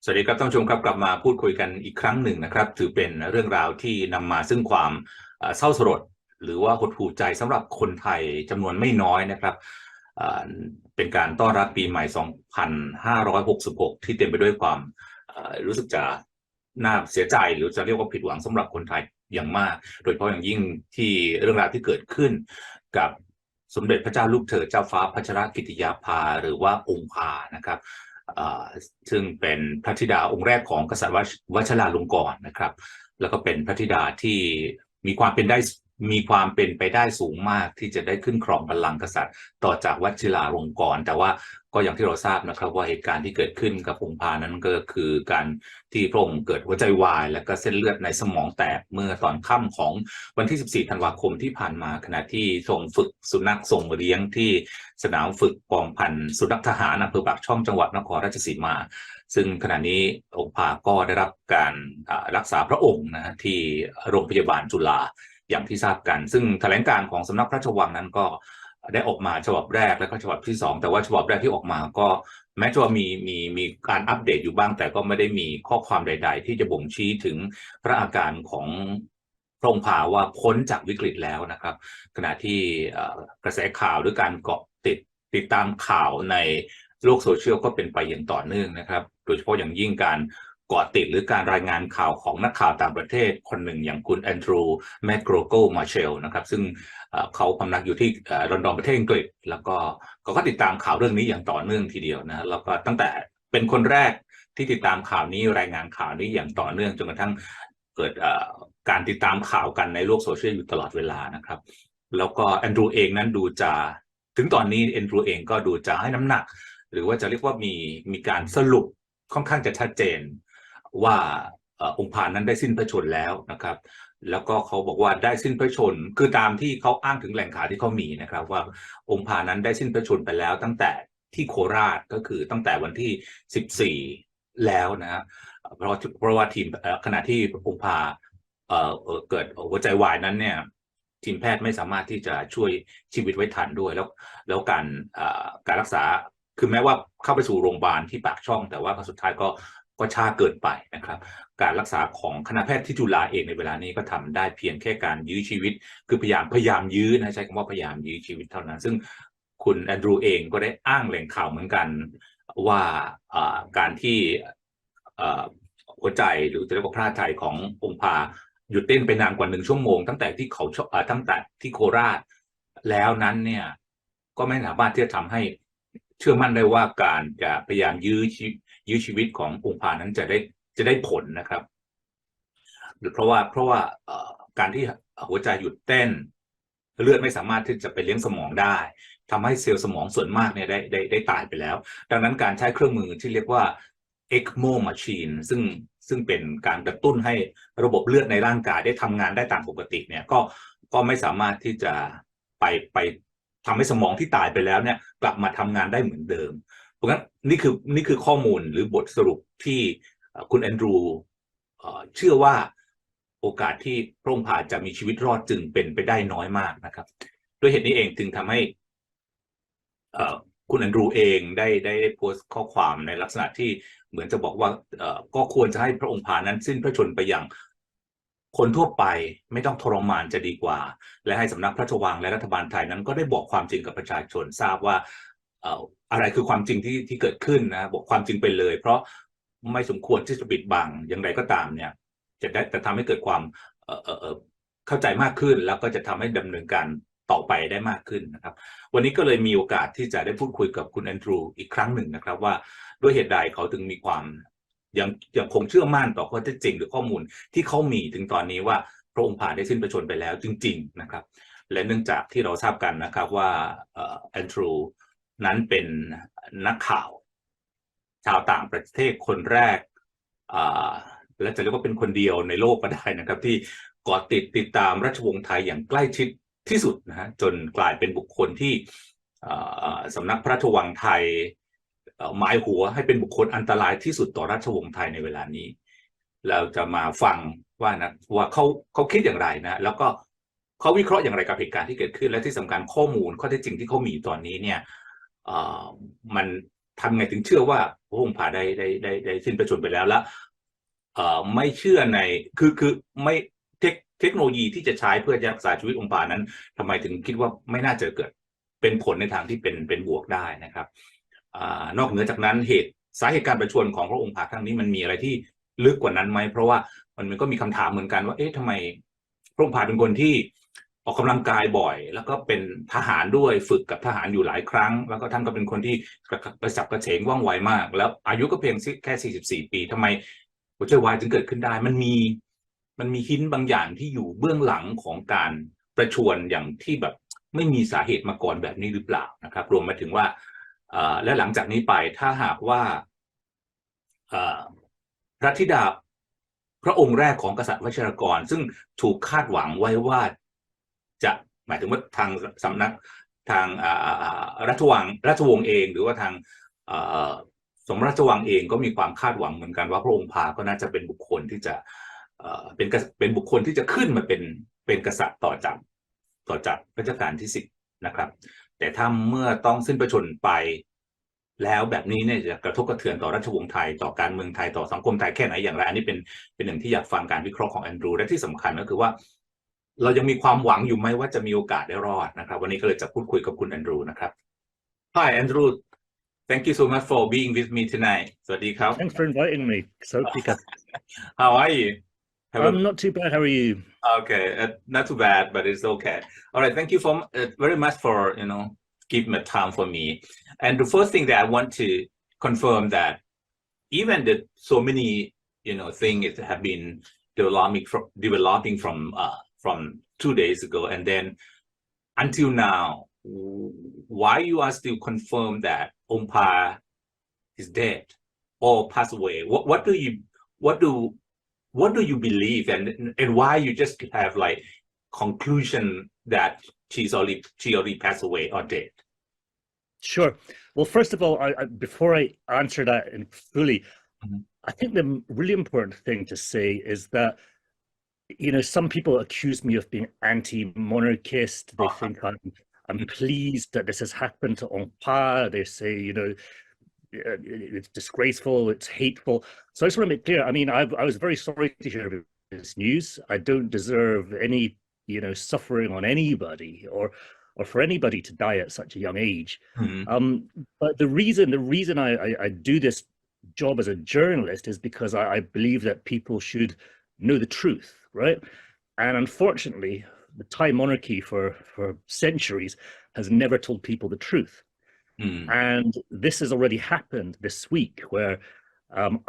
สวัสดีครับท่านผู้ชมครับกลับมาพูดคุยกันอีกครั้งหนึ่งนะครับถือเป็นเรื่องราวที่นำมาซึ่งความเศร้าสลดหรือว่าหดหู่ใจสำหรับคนไทยจำนวนไม่น้อยนะครับเป็นการต้อนรับปีใหม่ 2566 ที่เต็มไปด้วยความรู้สึกจะน่าเสียใจหรือจะเรียกว่าผิดหวังสำหรับคนไทยอย่างมากโดยเฉพาะอย่างยิ่งที่เรื่องราวที่เกิดขึ้นกับสมเด็จพระเจ้าลูกเธอเจ้าฟ้าพัชรกิติยาภาหรือว่าองค์ภานะครับซึ่งเป็นพระธิดาองค์แรกของกษัตริย์วชิราลงกรณ์นะครับแล้วก็เป็นพระธิดาที่มีความเป็นไปได้สูงมากที่จะได้ขึ้นครองบัลลังก์กษัตริย์ต่อจากวชิราลงกรณ์แต่ว่าก็อย่างที่เราทราบนะครับว่าเหตุการณ์ที่เกิดขึ้นกับองค์พานั้นก็คือการที่พระองค์เกิดหัวใจวายและก็เส้นเลือดในสมองแตกเมื่อตอนค่ำของวันที่ 14 ธันวาคมที่ผ่านมาขณะที่ทรงฝึกสุนัขส่งเลี้ยงที่สนามฝึกกองพันสุนัขทหารอำเภอปากช่องจังหวัดนครราชสีมาซึ่งขณะนี้องค์พาก็ได้รับการรักษาพระองค์นะที่โรงพยาบาลจุฬาอย่างที่ทราบกันซึ่งแถลงการของสำนักพระราชวังนั้นก็ได้ออกมาฉบับแรกและก็ฉบับที่2แต่ว่าฉบับแรกที่ออกมาก็แม้จะว่ามีการอัปเดตอยู่บ้างแต่ก็ไม่ได้มีข้อความใดๆที่จะบ่งชี้ถึงพระอาการของพระองค์พาว่าพ้นจากวิกฤตแล้วนะครับขณะที่กระแสข่าวหรือการเกาะติดตามข่าวในโลกโซเชียลก็เป็นไปอย่างต่อเนื่องนะครับโดยเฉพาะอย่างยิ่งการเกาะติดหรือการรายงานข่าวของนักข่าวต่างประเทศคนหนึ่งอย่างคุณแอนดรูว์แมคโกรโกมาเชลนะครับซึ่งเขาพำนักอยู่ที่ลอนดอนประเทศอังกฤษแล้วก็เขาก็ติดตามข่าวเรื่องนี้อย่างต่อเนื่องทีเดียวนะแล้วก็ตั้งแต่เป็นคนแรกที่ติดตามข่าวนี้รายงานข่าวนี้อย่างต่อเนื่องจนกระทั่งเกิดการติดตามข่าวกันในโลกโซเชียลอยู่ตลอดเวลานะครับแล้วก็แอนดรูว์เองนั้นดูจะถึงตอนนี้แอนดรูว์เองก็ดูจะให้น้ำหนักหรือว่าจะเรียกว่ามีการสรุปค่อนข้างจะชัดเจนว่าองค์พานั้นได้สิ้นพระชนม์แล้วนะครับแล้วก็เขาบอกว่าได้สิ้นพระชนม์คือตามที่เขาอ้างถึงแหล่งข่าวที่เขามีนะครับว่าองค์พานั้นได้สิ้นพระชนม์ไปแล้วตั้งแต่ที่โคราชก็คือตั้งแต่วันที่14แล้วนะเพราะว่าทีมขณะที่องค์พาเกิดหัวใจวายนั้นเนี่ยทีมแพทย์ไม่สามารถที่จะช่วยชีวิตไว้ทันด้วยแล้วการรักษาคือแม้ว่าเข้าไปสู่โรงพยาบาลที่ปากช่องแต่ว่าสุดท้ายก็ช้าเกินไปนะครับการรักษาของคณะแพทย์ที่จุฬาเองในเวลานี้ก็ทำได้เพียงแค่การยื้อชีวิตคือพยายามยื้อนะใช้คำว่าพยายามยื้อชีวิตเท่านั้นซึ่งคุณแอนดรูว์เองก็ได้อ้างแหล่งข่าวเหมือนกันว่าการที่หัวใจหรือจะเรียกว่าพระทัยขององค์พาหยุดเต้นไปนานกว่า1 ชั่วโมงตั้งแต่ที่โคราชแล้วนั้นเนี่ยก็ไม่สามารถที่จะทำให้เชื่อมั่นได้ว่าการจะพยายามยื้อชีวิตขององค์พานั้นจะได้ผลนะครับเพราะว่าการที่หัวใจหยุดเต้นเลือดไม่สามารถที่จะไปเลี้ยงสมองได้ทำให้เซลล์สมองส่วนมากเนี่ยได้ตายไปแล้วดังนั้นการใช้เครื่องมือที่เรียกว่า ECMO machine ซึ่งเป็นการกระตุ้นให้ระบบเลือดในร่างกายได้ทำงานได้ตามปกติเนี่ยก็ไม่สามารถที่จะไปทำให้สมองที่ตายไปแล้วเนี่ยกลับมาทำงานได้เหมือนเดิมเพราะงั้นนี่คือข้อมูลหรือบทสรุปที่คุณแอนดรูว์เชื่อว่าโอกาสที่พระองค์พาจะมีชีวิตรอดจึงเป็นไปได้น้อยมากนะครับด้วยเหตุนี้เองจึงทำให้คุณแอนดรูว์เองได้โพสต์ข้อความในลักษณะที่เหมือนจะบอกว่าก็ควรจะให้พระองค์พานั้นสิ้นพระชนม์ไปอย่างคนทั่วไปไม่ต้องทรมานจะดีกว่าและให้สำนักพระราชวังและรัฐบาลไทยนั้นก็ได้บอกความจริงกับประชาชนทราบว่าอะไรคือความจริงที่เกิดขึ้นนะบอกความจริงไปเลยเพราะไม่สมควรที่จะปิดบังอย่างไรก็ตามเนี่ยจะทำให้เกิดความเข้าใจมากขึ้นแล้วก็จะทำให้ดำเนินการต่อไปได้มากขึ้นนะครับวันนี้ก็เลยมีโอกาสที่จะได้พูดคุยกับคุณแอนดรูว์อีกครั้งหนึ่งนะครับว่าด้วยเหตุใดเขาถึงมีความยังคงเชื่อมั่นต่อข้อเท็จจริงหรือข้อมูลที่เขามีถึงตอนนี้ว่าพระองค์พาได้สิ้นพระชนม์ไปแล้วจริงๆนะครับและเนื่องจากที่เราทราบกันนะครับว่าแอนดรูว์นั้นเป็นนักข่าวชาวต่างประเทศคนแรกและจะเรียกว่าเป็นคนเดียวในโลกก็ได้นะครับที่เกาะติดตามราชวงศ์ไทยอย่างใกล้ชิดที่สุดนะฮะจนกลายเป็นบุคคลที่สำนักพระราชวังไทยหมายหัวให้เป็นบุคคลอันตรายที่สุดต่อราชวงศ์ไทยในเวลานี้เราจะมาฟังว่าเขาคิดอย่างไรนะแล้วก็เขาวิเคราะห์อย่างไรกับเหตุการณ์ที่เกิดขึ้นและที่สำคัญข้อเท็จจริงที่เขามีตอนนี้เนี่ยมัน ทำไงถึงเชื่อว่าพระองค์ผ่าได้สิ้นพระชนม์ไปแล้วไม่เชื่อในคือไม่เทคโนโลยีที่จะใช้เพื่อรักษาชีวิตองค์ผ่านั้นทำไมถึงคิดว่าไม่น่าจะเกิดเป็นผลในทางที่เป็นบวกได้นะครับนอกเหนือจากนั้นสาเหตุการประชวรของพระองค์ผ่าครั้งนี้มันมีอะไรที่ลึกกว่านั้นไหมเพราะว่ามันก็มีคำถามเหมือนกันว่าเอ๊ะทำไมพระองค์ผ่าเป็นคนที่ออกกำลังกายบ่อยแล้วก็เป็นทหารด้วยฝึกกับทหารอยู่หลายครั้งแล้วก็ท่านก็เป็นคนที่กระฉับกระเฉงว่องไวมากแล้วอายุก็เพียงแค่44ปีทำไมหัวใจวายจึงเกิดขึ้นได้มันมีหินบางอย่างที่อยู่เบื้องหลังของการประชวรอย่างที่แบบไม่มีสาเหตุมาก่อนแบบนี้หรือเปล่านะครับรวมมาถึงว่าและหลังจากนี้ไปถ้าหากว่าพระธิดาพระองค์แรกของกษัตริย์วชิรกรซึ่งถูกคาดหวังไว้ว่าจะหมายถึงว่าทางสำนักทางราชวงศ์เองหรือว่าทางสมราชวังเองก็มีความคาดหวังเหมือนกันว่าพระองค์พาก็น่าจะเป็นบุคคลที่จะเป็นบุคคลที่จะขึ้นมาเป็นกษัตริย์ต่อจากรัชกาลที่10นะครับแต่ถ้าเมื่อต้องสิ้นพระชนม์ไปแล้วแบบนี้เนี่ยจะกระทบกระเทือนต่อราชวงศ์ไทยต่อการเมืองไทยต่อสังคมไทยแค่ไหนอย่างไรอันนี้เป็นหนึ่งที่อยากฟังการวิเคราะห์ของแอนดรูและที่สำคัญก็คือว่าเรายังมีความหวังอยู่ไหมว่าจะมีโอกาสได้รอดนะครับวันนี้ก็เลยจะพูดคุยกับคุณแอนดรูนะครับ Hi Andrew thank you so much for being with me tonight สวัสดีครับ Thanks for inviting me. So, How are you? I'm not too bad. How are you? Okay, not too bad, but it's okay. All right, thank you very much for giving the time for me. And the first thing that I want to confirm that even that so many things have been developing from 2 days ago, and then until now, why you are still confirm that Ompa is dead or passed away? What do you believe, and why you just have like conclusion that she already passed away or dead? Sure. Well, first of all, before I answer that fully, I think the really important thing to say is that some people accuse me of being anti-monarchist. They think I'm pleased that this has happened to Ompa. They say it's disgraceful, it's hateful. So I just want to make clear, I mean, I was very sorry to hear this news. I don't deserve any suffering on anybody or for anybody to die at such a young age. But the reason I do this job as a journalist is because I believe that people should know the truth, right? And unfortunately, the Thai monarchy for centuries has never told people the truth. And this has already happened this week, where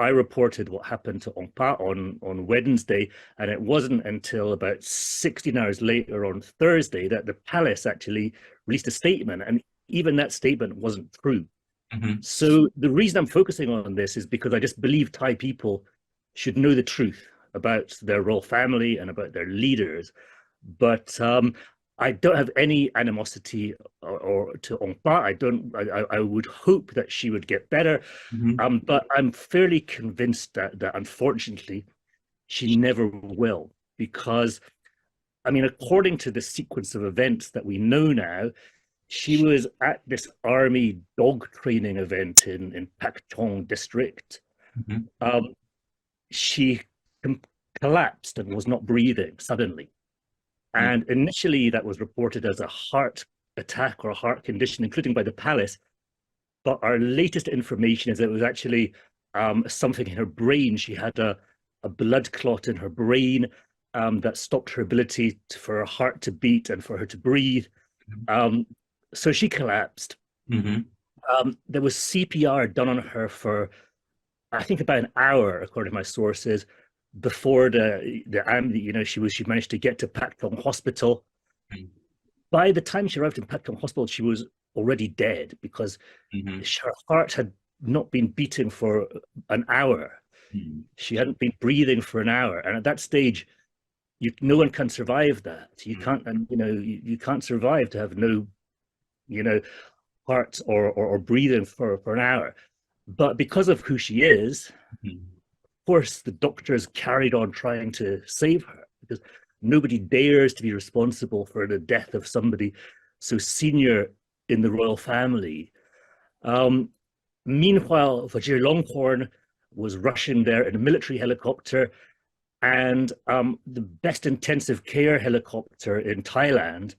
I reported what happened to Ompa on Wednesday, and it wasn't until about 16 hours later on Thursday that the palace actually released a statement, and even that statement wasn't true. So the reason I'm focusing on this is because I just believe Thai people should know the truth about their royal family and about their leaders. But I don't have any animosity or to Ompa. I would hope that she would get better. But I'm fairly convinced that unfortunately she never will, because I mean, according to the sequence of events that we know now, she was at this army dog training event in Pak Chong district. She collapsed and was not breathing suddenly. And initially that was reported as a heart attack or a heart condition, including by the palace. But our latest information is that it was actually something in her brain. She had a blood clot in her brain that stopped her ability for her heart to beat and for her to breathe. So she collapsed. There was CPR done on her for, I think, about an hour, according to my sources, before she managed to get to Pak Chong Hospital. By the time she arrived in Pak Chong Hospital, she was already dead, because her heart had not been beating for an hour. She hadn't been breathing for an hour, and at that stage, no one can survive that. You can't, you can't survive to have no, heart or breathing for an hour. But because of who she is, of course, the doctors carried on trying to save her, because nobody dares to be responsible for the death of somebody so senior in the royal family. Meanwhile, Vajiralongkorn was rushing there in a military helicopter, and the best intensive care helicopter in Thailand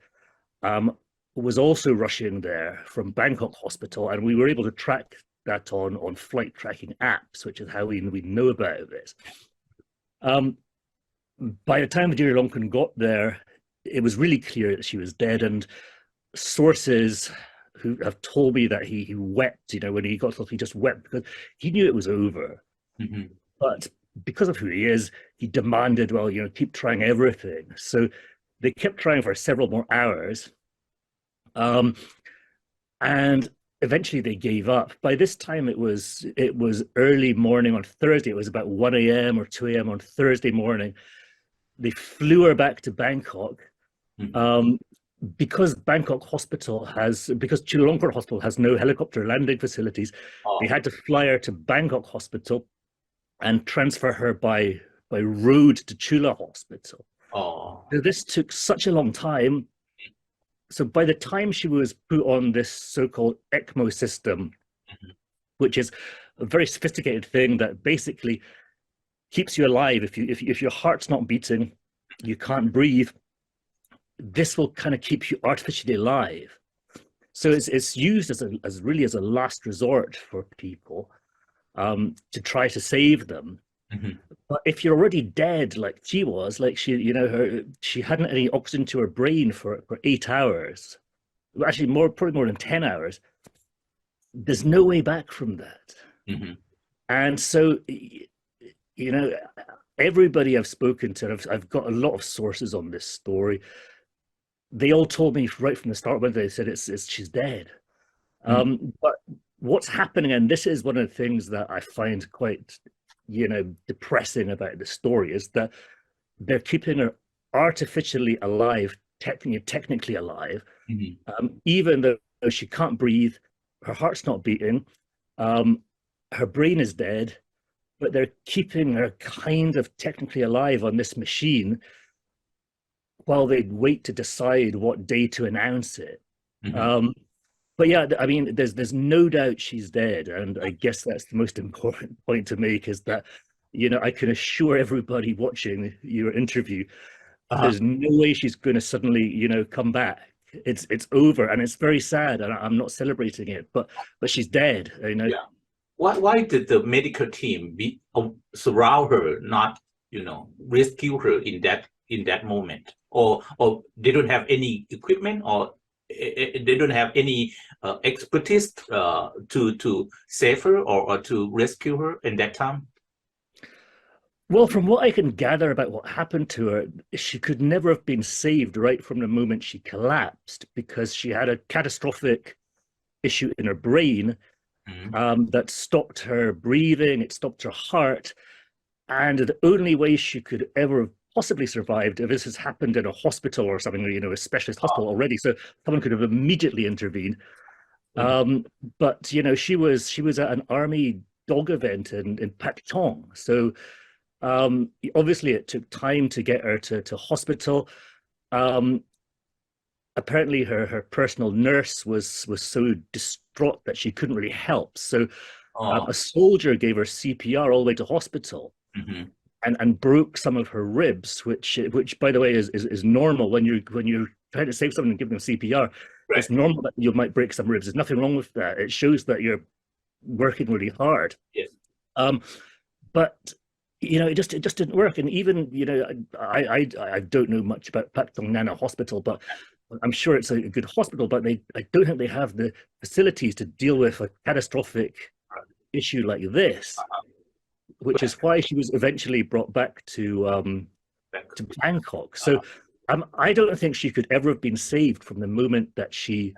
was also rushing there from Bangkok Hospital, and we were able to track that on flight tracking apps, which is how we know about this. By the time Vajiralongkorn got there, it was really clear that she was dead, and sources who have told me that he wept, when he got to, he just wept because he knew it was over. Mm-hmm. But because of who he is, he demanded, well, keep trying everything. So they kept trying for several more hours. And eventually they gave up. By this time, it was early morning on Thursday. It was about 1 a.m. or 2 a.m. on Thursday morning. They flew her back to Bangkok. Mm-hmm. Because Chulalongkorn Hospital has no helicopter landing facilities, they had to fly her to Bangkok Hospital and transfer her by road to Chula Hospital. So this took such a long time. So by the time she was put on this so-called ECMO system, mm-hmm. which is a very sophisticated thing that basically keeps you alive. If your heart's not beating, you can't breathe. This will kind of keep you artificially alive. So it's used as a last resort for people to try to save them. Mm-hmm. But if you're already dead, like she was, like she hadn't any oxygen to her brain for 8 hours, actually probably more than 10 hours. There's no way back from that. Mm-hmm. And so, everybody I've spoken to, I've got a lot of sources on this story. They all told me right from the start when they said she's dead. Mm-hmm. But what's happening, and this is one of the things that I find quite depressing about the story, is that they're keeping her artificially alive, technically alive, mm-hmm. Even though she can't breathe, her heart's not beating, her brain is dead, but they're keeping her kind of technically alive on this machine while they wait to decide what day to announce it. Mm-hmm. But yeah, I mean, there's no doubt she's dead, and I guess that's the most important point to make, is that I can assure everybody watching your interview, there's no way she's going to suddenly come back. It's over, and it's very sad, and I'm not celebrating it, but she's dead. Yeah. Why did the medical team surround her, not rescue her in that moment, or they don't have any equipment, or they don't have any expertise to save her or to rescue her in that time? Well, from what I can gather about what happened to her, she could never have been saved right from the moment she collapsed, because she had a catastrophic issue in her brain, mm-hmm. That stopped her breathing, it stopped her heart, and the only way she could ever have possibly survived if this has happened in a hospital or something, a specialist hospital already, so someone could have immediately intervened. Mm-hmm. But she was at an army dog event in Patchong, so obviously it took time to get her to hospital. Apparently her personal nurse was so distraught that she couldn't really help, so a soldier gave her CPR all the way to hospital. Mm-hmm. And broke some of her ribs, which by the way is normal when you're trying to save someone and give them CPR. Right. It's normal that you might break some ribs. There's nothing wrong with that. It shows that you're working really hard. Yes. But it just didn't work. And even I don't know much about Patong Nana Hospital, but I'm sure it's a good hospital. But I don't think they have the facilities to deal with a catastrophic issue like this. Which is why she was eventually brought back to Bangkok. So I don't think she could ever have been saved from the moment that she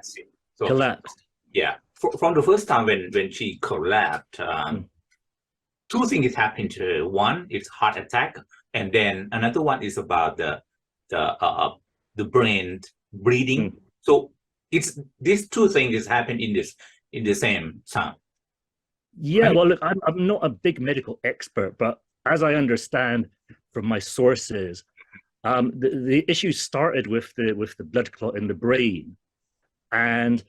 collapsed. Yeah, from the first time when she collapsed, two things happened to her. One is heart attack, and then another one is about the brain bleeding. So it's these two things happen in the same time. Yeah, well, look, I'm not a big medical expert, but as I understand from my sources, the issue started with the blood clot in the brain, and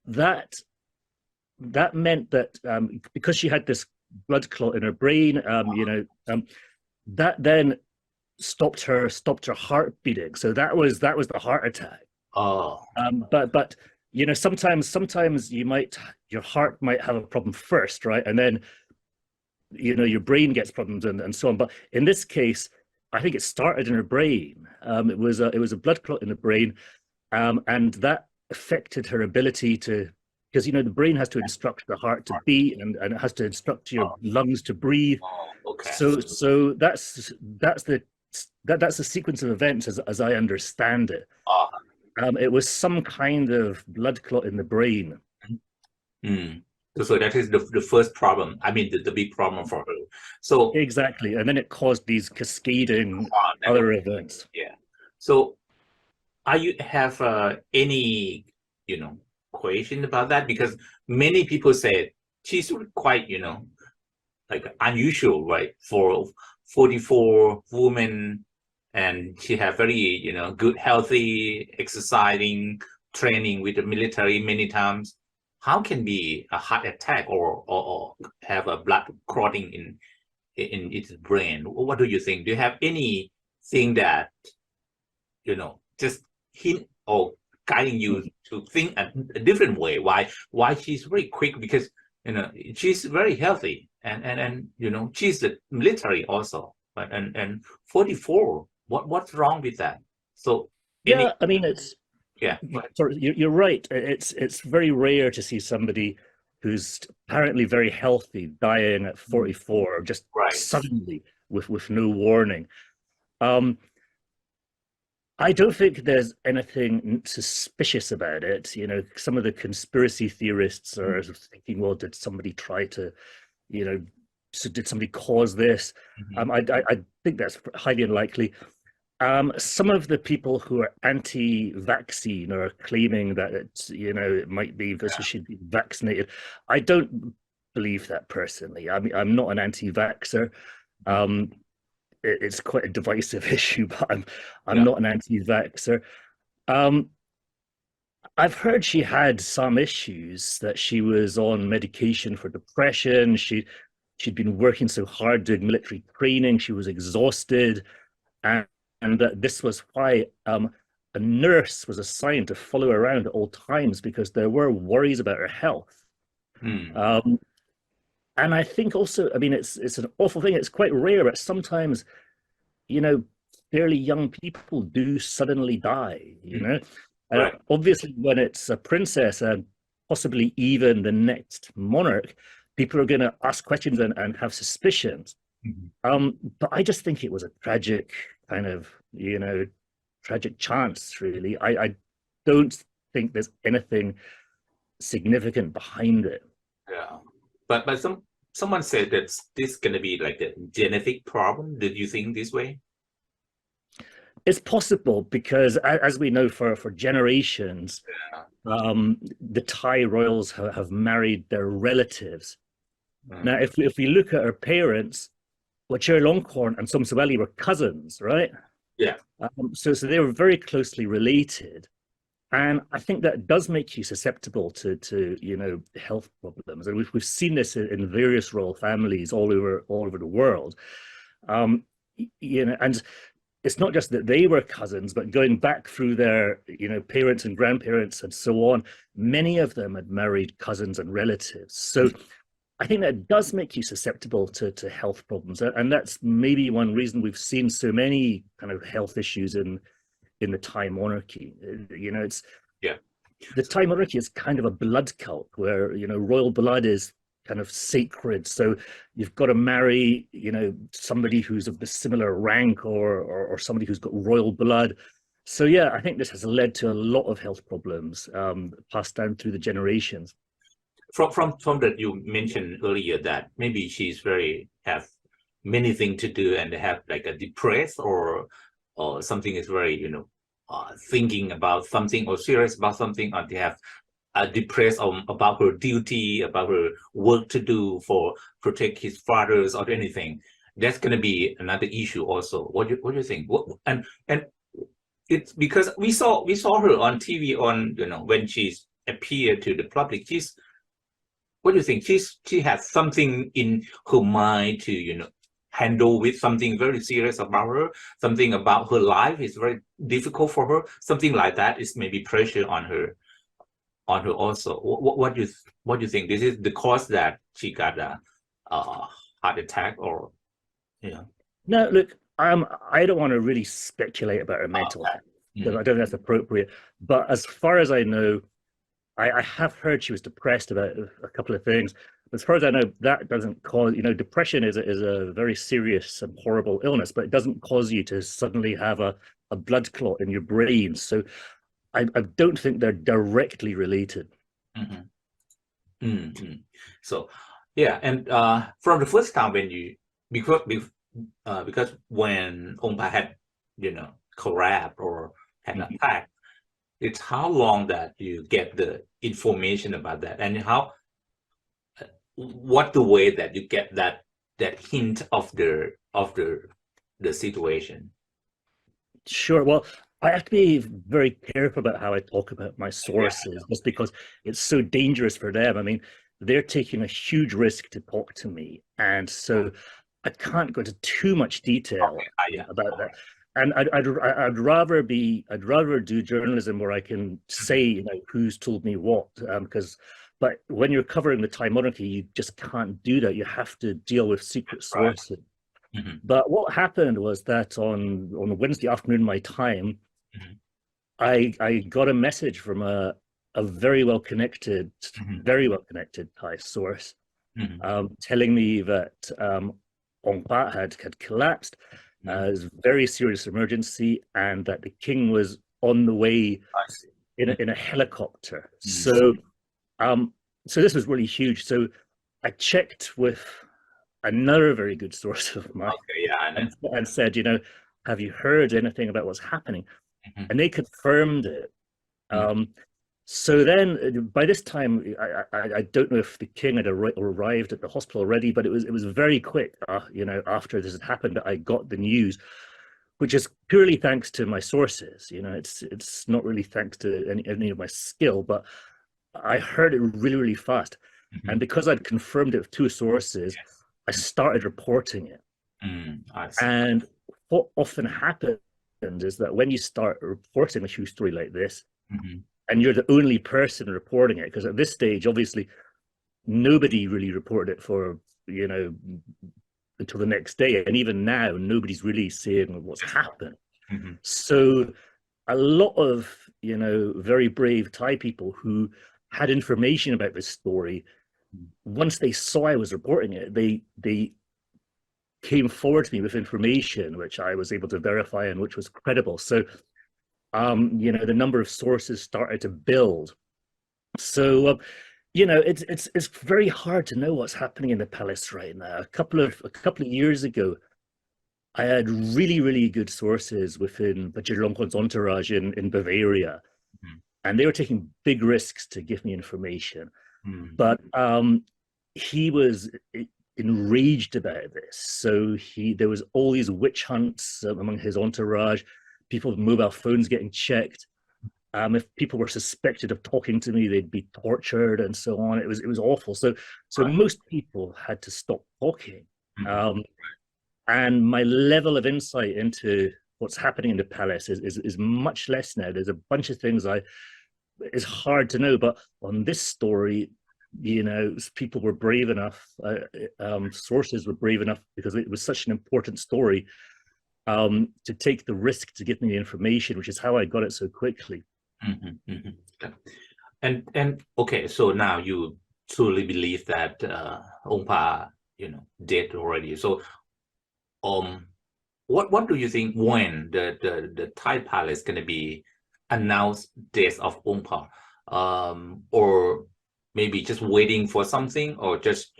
that that meant that because she had this blood clot in her brain, that then stopped her heart beating. So that was the heart attack. Oh, But sometimes your heart might have a problem first, right? And then your brain gets problems and so on. But in this case, I think it started in her brain. It was a blood clot in the brain, and that affected her ability to, because the brain has to instruct the heart to beat, and it has to instruct your lungs to breathe. okay. So that's the sequence of events as I understand it. It was some kind of blood clot in the brain. So that is the first problem. I mean, the big problem for her. So exactly, and then it caused these cascading other events. Yeah. So, are you have any question about that? Because many people say she's quite like unusual, right? For 44 women, and she have very good, healthy, exercising, training with the military many times. How can be a heart attack or have a blood clotting in its brain? What do you think? Do you have anything that just hint or guiding you to think a different way? Why she's very quick? Because she's very healthy and she's the military also, but and 44. What's wrong with that? So I mean it's. Yeah, sorry, you're right. It's very rare to see somebody who's apparently very healthy dying at 44 just suddenly with no warning. I don't think there's anything suspicious about it. Some of the conspiracy theorists are thinking, well, did somebody try to, so did somebody cause this? I think that's highly unlikely. Some of the people who are anti-vaccine are claiming that it might be because she should be vaccinated. I don't believe that personally. I mean, I'm not an anti-vaxxer. It's quite a divisive issue, but I'm not an anti-vaxxer. I've heard she had some issues, that she was on medication for depression. She'd been working so hard doing military training. She was exhausted, and that this was why a nurse was assigned to follow her around at all times, because there were worries about her health. And I think also, I mean, it's an awful thing. It's quite rare, but sometimes, fairly young people do suddenly die, Right. Obviously, when it's a princess and possibly even the next monarch, people are going to ask questions and have suspicions. But I just think it was a tragic kind of, tragic chance, really. I don't think there's anything significant behind it. Yeah, but someone said that this going to be like a genetic problem. Did you think this way? It's possible, because as we know, for generations, the Thai royals have married their relatives. Now, if we look at her parents, Chulalongkorn and Somsaweli were cousins, right? Yeah. So they were very closely related, and I think that does make you susceptible to health problems, and we've seen this in various royal families all over the world. And it's not just that they were cousins, but going back through their parents and grandparents and so on, many of them had married cousins and relatives. So I think that does make you susceptible to health problems, and that's maybe one reason we've seen so many kind of health issues in the Thai monarchy. The Thai monarchy is kind of a blood cult, where royal blood is kind of sacred. So you've got to marry somebody who's of the similar rank or somebody who's got royal blood. So yeah, I think this has led to a lot of health problems passed down through the generations. From that you mentioned earlier that maybe she's have many things to do and have like a depressed or something is very thinking about something or serious about something, or they have depressed about her duty, about her work to do for protect his fathers or anything. That's going to be another issue also. What do you think? And it's because we saw her on TV when she's appeared to the public. what do you think? She has something in her mind to, handle with something very serious about her, something about her life is very difficult for her, something like that is maybe pressure on her also. What do you think? This is the cause that she got a heart attack or No, look, I don't want to really speculate about her mental health because I don't think that's appropriate. But as far as I know, I have heard she was depressed about a couple of things. As far as I know, that doesn't cause, depression is a very serious and horrible illness, but it doesn't cause you to suddenly have a blood clot in your brain. So I don't think they're directly related. So yeah, and from the first time when you because when Ongpa had collapsed or had an attack, it's how long that you get the information about that, and what the way that you get that hint of the situation. Sure. Well, I have to be very careful about how I talk about my sources, just because it's so dangerous for them. I mean, they're taking a huge risk to talk to me, and so I can't go into too much detail about that. And I'd rather do journalism where I can say who's told me what, but when you're covering the Thai monarchy, you just can't do that. You have to deal with secret sources. But what happened was that on Wednesday afternoon my time, I got a message from a very well connected Thai source, telling me that Ongpa had collapsed. It was a very serious emergency, and that the king was on the way in a helicopter. So this was really huge. So I checked with another very good source of mine, and said, have you heard anything about what's happening? And they confirmed it. So then, by this time, I don't know if the king had arrived at the hospital already, but it was very quick. After this had happened, I got the news, which is purely thanks to my sources. It's not really thanks to any of my skill, but I heard it really, really fast, and because I'd confirmed it with two sources, I started reporting it. And what often happens is that when you start reporting a huge story like this, and you're the only person reporting it, because at this stage, obviously, nobody really reported it for, until the next day. And even now, nobody's really saying what's happened. So a lot of, very brave Thai people who had information about this story, once they saw I was reporting it, they came forward to me with information which I was able to verify and which was credible. So the number of sources started to build. So it's very hard to know what's happening in the palace right now. A couple of years ago, I had really, really good sources within Vajiralongkorn's entourage in Bavaria, and they were taking big risks to give me information. But he was enraged about this. So there was all these witch hunts among his entourage, people with mobile phones getting checked. If people were suspected of talking to me, they'd be tortured and so on. It was awful. So most people had to stop talking. And my level of insight into what's happening in the palace is much less now. There's a bunch of things it's hard to know, but on this story, people were brave enough, sources were brave enough, because it was such an important story, to take the risk to give me the information, which is how I got it so quickly. And okay, so now you truly believe that Ongpa, dead already. So what do you think when the Thai palace going to be announced death of Ongpa, or maybe just waiting for something, or just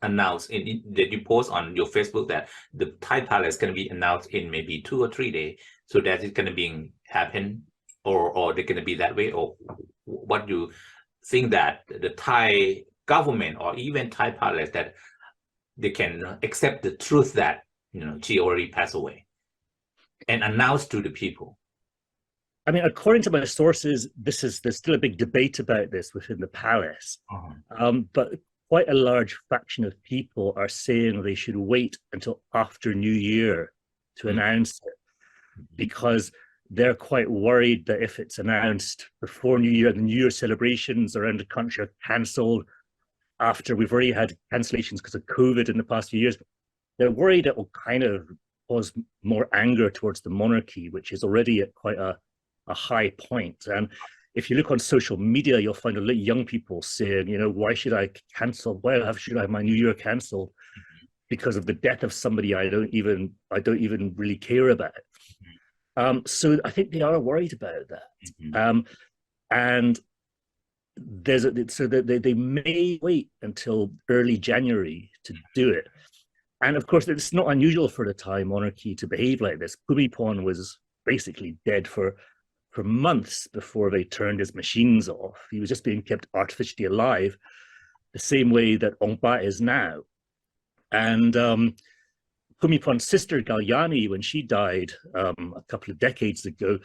announce that you post on your Facebook that the Thai palace going to be announced in maybe 2 or 3 days, so that it's going to be happen, or they're going to be that way, or what do you think that the Thai government or even Thai palace that they can accept the truth that she already passed away and announce to the people? I mean, according to my sources, there's still a big debate about this within the palace. But quite a large fraction of people are saying they should wait until after New Year to announce it, because they're quite worried that if it's announced before New Year, the New Year celebrations around the country are cancelled after we've already had cancellations because of COVID in the past few years. They're worried it will kind of cause more anger towards the monarchy, which is already at quite a high point. And if you look on social media, you'll find a lot of young people saying, you know, why should I cancel? Why should I have my New Year cancelled because of the death of somebody I don't even really care about? So I think they are worried about that. And so that they may wait until early January to do it. And of course, it's not unusual for the Thai monarchy to behave like this. Bhumibol was basically dead for months before they turned his machines off. He was just being kept artificially alive, the same way that Ong Ba is now. And Bhumibol's sister Galyani, when she died a couple of decades ago,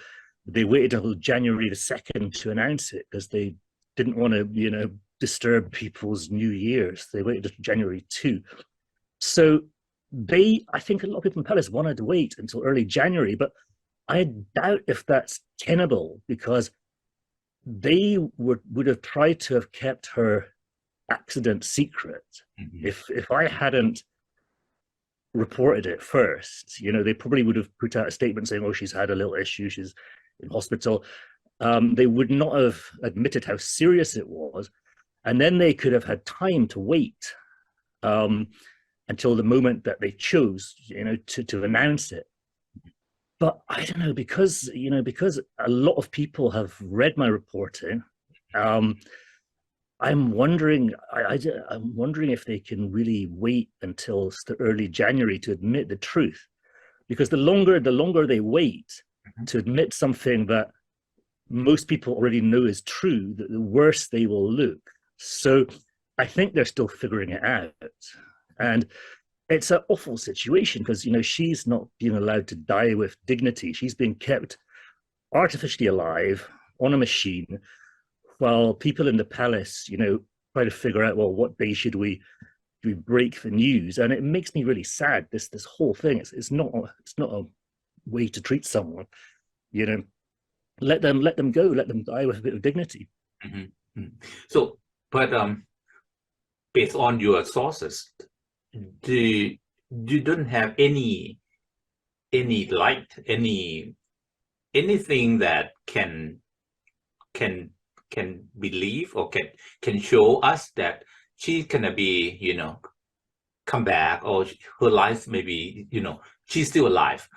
they waited until January the 2nd to announce it because they didn't want to, you know, disturb people's New Year's. They waited until January 2. So I think a lot of people in the palace wanted to wait until early January, but I doubt if that's tenable, because they would have tried to have kept her accident secret. If I hadn't reported it first, you know, they probably would have put out a statement saying, oh, she's had a little issue, she's in hospital. They would not have admitted how serious it was, and then they could have had time to wait until the moment that they chose, you know, to announce it. But I don't know, because a lot of people have read my reporting. I'm wondering if they can really wait until early January to admit the truth, because the longer they wait to admit something that most people already know is true, the worse they will look. So I think they're still figuring it out. And it's an awful situation because, you know, she's not being allowed to die with dignity. She's being kept artificially alive on a machine while people in the palace, you know, try to figure out, well, what day should we break the news? And it makes me really sad, this whole thing. It's not a way to treat someone, you know. Let them go, let them die with a bit of dignity. So, but based on your sources, you don't have any light, anything that can believe or can show us that she's gonna be, you know, come back, or her life maybe, you know, she's still alive.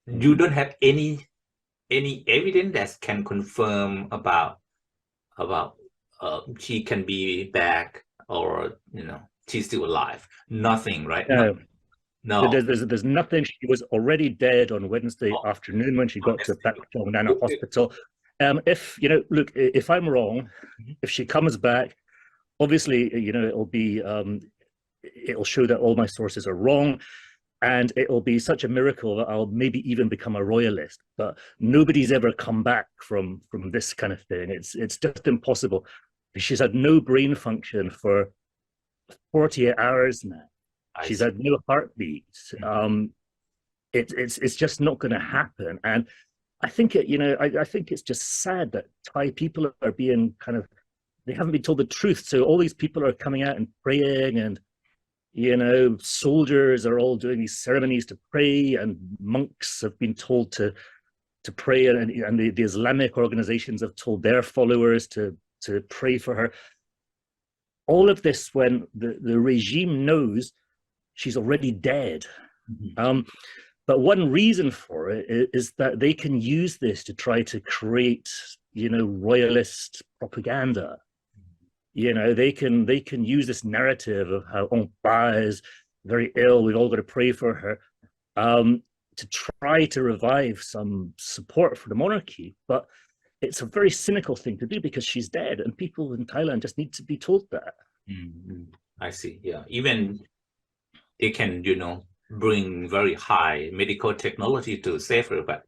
You don't have any evidence that can confirm about she can be back, or, you know, she's still alive. Nothing, right? No. There's nothing. She was already dead on Wednesday afternoon when she got to the hospital. If, you know, look, if I'm wrong, if she comes back, obviously, you know, it'll show that all my sources are wrong. And it will be such a miracle that I'll maybe even become a royalist. But nobody's ever come back from this kind of thing. It's just impossible. She's had no brain function for 48 hours now. She's had no heartbeat. It's just not going to happen. And I think I think it's just sad that Thai people are being they haven't been told the truth. So all these people are coming out and praying, and, you know, soldiers are all doing these ceremonies to pray, and monks have been told to pray, and the Islamic organizations have told their followers to pray for her. All of this when the regime knows she's already dead. But one reason for it is that they can use this to try to create, you know, royalist propaganda. You know, they can use this narrative of how Ong Ba is very ill, we've all got to pray for her, to try to revive some support for the monarchy. But it's a very cynical thing to do because she's dead, and people in Thailand just need to be told that. I see. Yeah, even they can, you know, bring very high medical technology to save her, but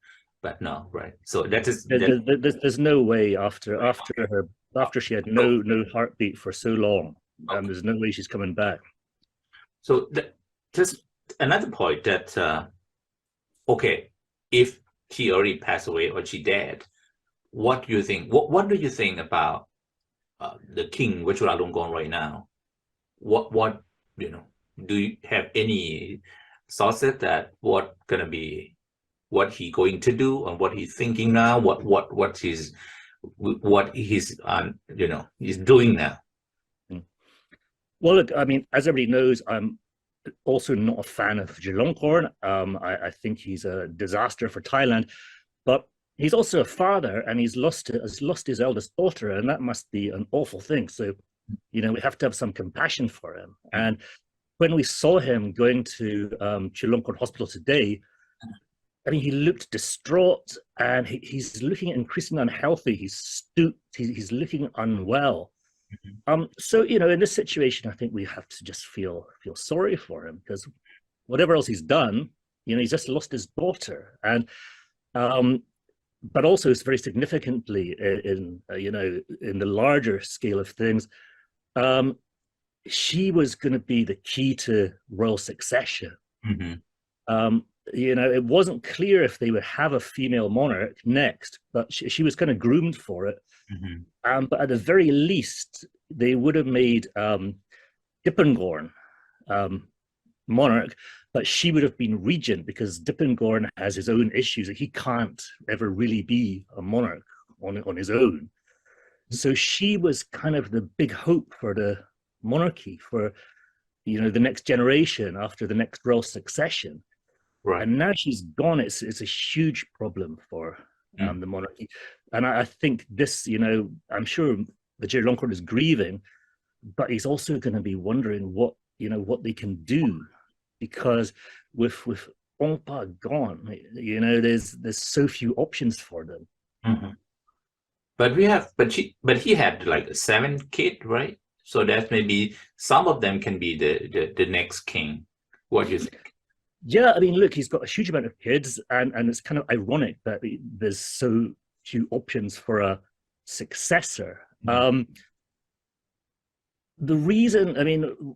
no, right? So There's no way after she had no heartbeat for so long. Okay. There's no way she's coming back. So just another point that okay, if she already passed away or she dead, what do you think? What do you think about the King Vajiralongkorn right now? What you know? Do you have any sources that what he going to do and what he's thinking now? What he's he's doing now? Well, look, I mean, as everybody knows, I'm also not a fan of Vajiralongkorn. I think he's a disaster for Thailand, but he's also a father, and he's lost his eldest daughter, and that must be an awful thing. So, we have to have some compassion for him. And when we saw him going to Chulalongkorn Hospital today, I mean, he looked distraught, and he's looking increasingly unhealthy. He's stooped. He's looking unwell. So, in this situation, I think we have to just feel sorry for him, because whatever else he's done, he's just lost his daughter. And but also it's very significantly in the larger scale of things, she was going to be the key to royal succession. It wasn't clear if they would have a female monarch next, but she was kind of groomed for it. But at the very least, they would have made Dipengorn monarch, but she would have been regent, because Dipengorn has his own issues. He can't ever really be a monarch on his own. So she was kind of the big hope for the monarchy, for the next generation after the next royal succession. Right. And now she's gone. It's a huge problem for the monarchy. And I think this, I'm sure Vajiralongkorn is grieving, but he's also going to be wondering what they can do, because with Ongpa gone, there's so few options for them. But he had like 7 kids, right? So that maybe some of them can be the next king. What do you think? Yeah, I mean, look, he's got a huge amount of kids, and it's kind of ironic that there's so few options for a successor. The reason, I mean,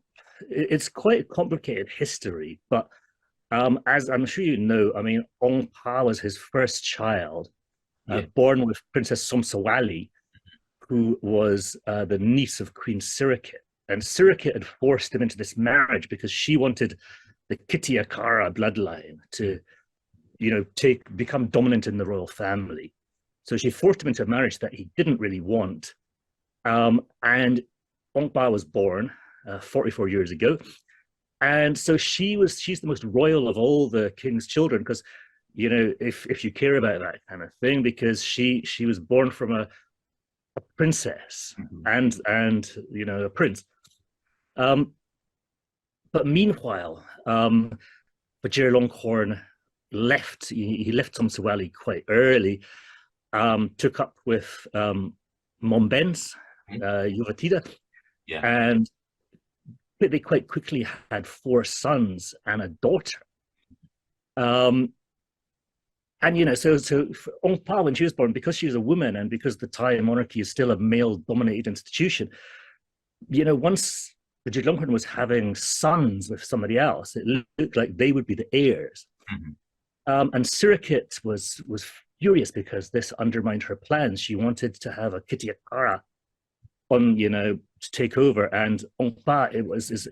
it's quite a complicated history, but as I'm sure you know, I mean, Ongpa was his first child, born with Princess Somsawali, who was the niece of Queen Sirikit. And Sirikit had forced him into this marriage because she wanted the Kitiakara bloodline to, become dominant in the royal family. So she forced him into a marriage that he didn't really want. And Ongpa was born 44 years ago. And so she's the most royal of all the king's children, because, if you care about that kind of thing, because she was born from a princess and a prince. But meanwhile, Vajiralongkorn left. He left Somsawali quite early, took up with Mombens, Yuvatida, and they quite quickly had 4 sons and a daughter. So Ongpa, when she was born, because she was a woman and because the Thai monarchy is still a male-dominated institution, once Vajiralongkorn was having sons with somebody else, it looked like they would be the heirs. And Sirikit was furious because this undermined her plans. She wanted to have a Kitiakara to take over, and Ongpa is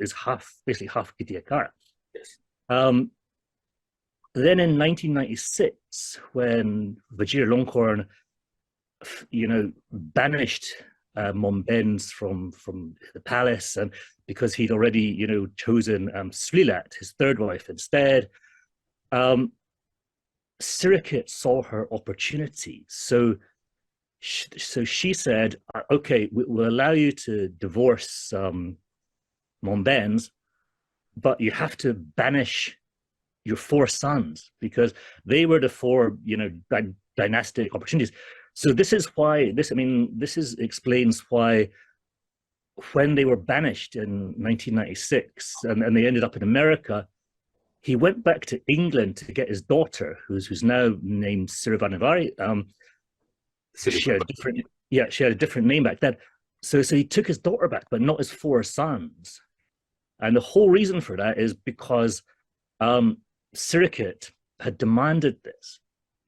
basically half Kitiakara. Then in 1996, when Vajiralongkorn, banished Mombens from the palace, and because he'd already, chosen Srilat, his third wife, instead, Sirikit saw her opportunity. So she said, okay, we'll allow you to divorce Mombens, but you have to banish your 4 sons, because they were the 4, dynastic opportunities. So this explains why when they were banished in 1996 and they ended up in America, he went back to England to get his daughter, who's now named Sirivanavari. She had a different name back then. So he took his daughter back, but not his 4 sons. And the whole reason for that is because Sirikit had demanded this.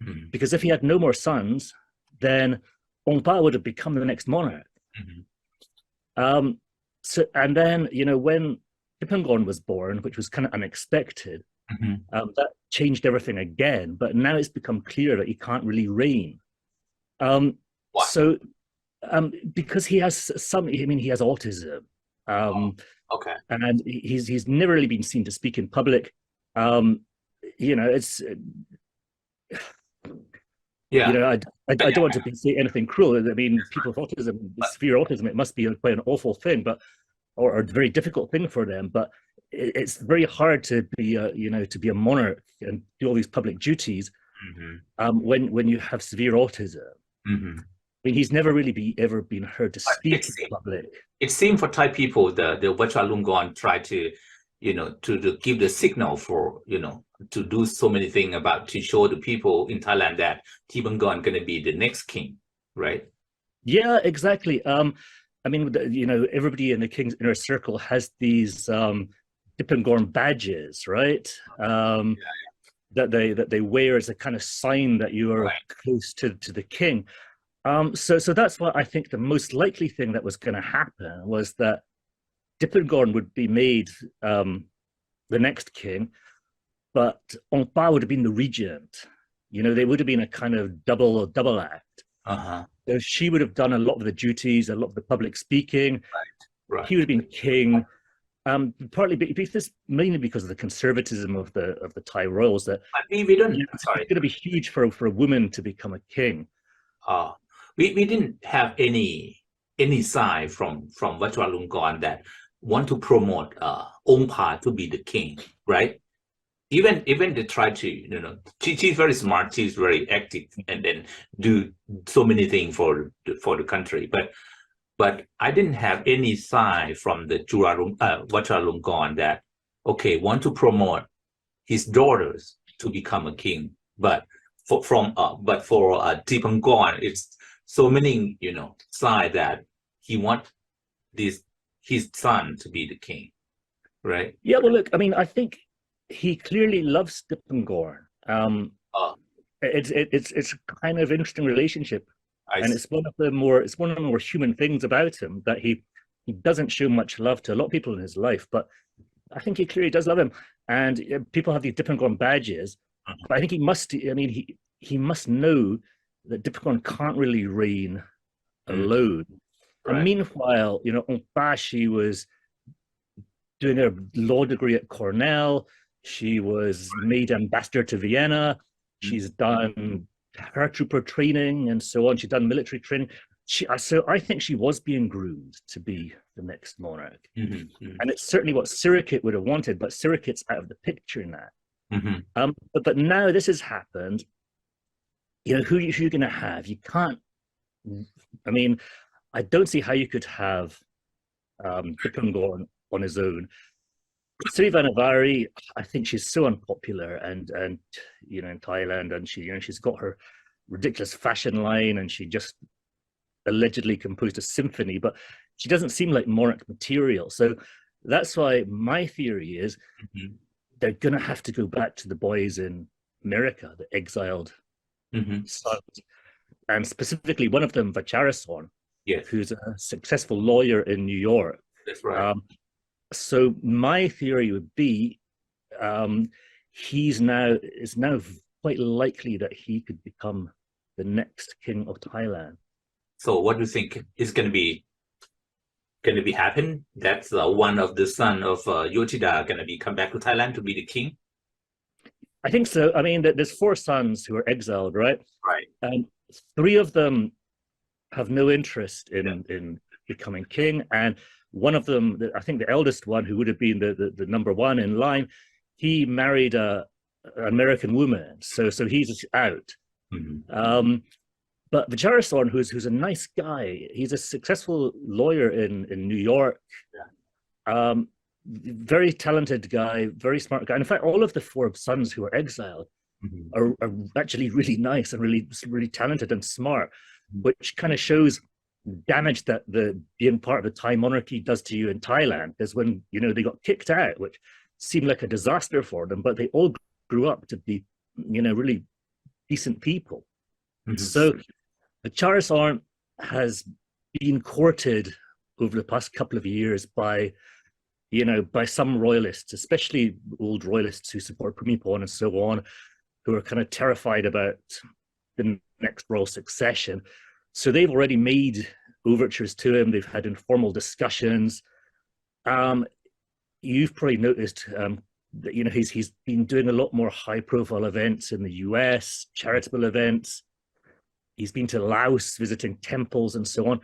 Mm-hmm. Because if he had no more sons, then Ongpa would have become the next monarch. Mm-hmm. And then, when Dipangorn was born, which was kind of unexpected, Mm-hmm. That changed everything again. But now it's become clear that he can't really reign. Why? So, because he has he has autism. Okay. And he's never really been seen to speak in public. It's Yeah. I don't want to say anything cruel. I mean, people with autism, severe autism, it must be quite an awful thing, or a very difficult thing for them. But it's very hard to be a monarch and do all these public duties Mm-hmm. when you have severe autism. Mm-hmm. I mean, he's never really ever been heard to speak in public. It seemed for Thai people, the Vajralongkorn tried to, to give the signal for, to do so many things to show the people in Thailand that Dipangorn going to be the next king, right? Yeah, exactly. I mean, everybody in the king's inner circle has these Dipangorn badges, right? That they wear as a kind of sign that you are close to the king. So that's what I think the most likely thing that was going to happen was that Dipangorn would be made the next king, but Ongpa would have been the regent. They would have been a kind of double act. So she would have done a lot of the duties, a lot of the public speaking. Right. He would have been king. Partly because mainly because of the conservatism of the Thai royals. That we don't. It's going to be huge for a woman to become a king. We didn't have any sign from Vajralongkorn that want to promote Ongpa to be the king, right? Even they try to, she's very smart, she's very active, and then do so many things for the country. But I didn't have any sign from the Vajralongkorn that want to promote his daughters to become a king. But for Dipangorn, it's so many sign that he want his son to be the king, right? Yeah, well, look, I mean, I think he clearly loves Dipangorn. It's a kind of interesting relationship, and it's one of the more human things about him, that he doesn't show much love to a lot of people in his life, but I think he clearly does love him. And people have these Dipangorn badges, but I think he must know that Dipangorn can't really reign alone. Right. And meanwhile, Ongpa, she was doing a law degree at Cornell. She was made ambassador to Vienna. She's done paratrooper training and so on. She's done military training. So I think she was being groomed to be the next monarch. And it's certainly what Sirikit would have wanted, but Sirikit's out of the picture now. But now this has happened. Who you're going to have? You can't. I mean, I don't see how you could have Dipangorn on his own. Sri Vanavari, I think she's so unpopular, and in Thailand, and she's got her ridiculous fashion line, and she just allegedly composed a symphony, but she doesn't seem like monarch material. So that's why my theory is they're going to have to go back to the boys in America, the exiled sons, and specifically one of them, Vajrason, who's a successful lawyer in New York. That's right. So my theory would be it's now quite likely that he could become the next king of Thailand. So what do you think is going to be happen? That's one of the son of Yochida going to be come back to Thailand to be the king? I think so. I mean, there's 4 sons who are exiled, right? Right. And 3 of them have no interest in becoming king, and one of them, I think the eldest one, who would have been the number 1 in line, he married an American woman, so he's out. But Vajrason, who's a nice guy, he's a successful lawyer in New York. Very talented guy, very smart guy. And in fact, all of the 4 sons who are exiled are actually really nice and really talented and smart, which kind of shows damage that the being part of the Thai monarchy does to you in Thailand is when, you know, they got kicked out, which seemed like a disaster for them, but they all grew up to be, you know, really decent people. So the Charisarn has been courted over the past couple of years by, you know, by some royalists, especially old royalists who support Bhumibol and so on, who are kind of terrified about the next royal succession. So they've already made overtures to him. They've had informal discussions. You've probably noticed that, you know, he's been doing a lot more high-profile events in the US, charitable events. He's been to Laos, visiting temples and so on.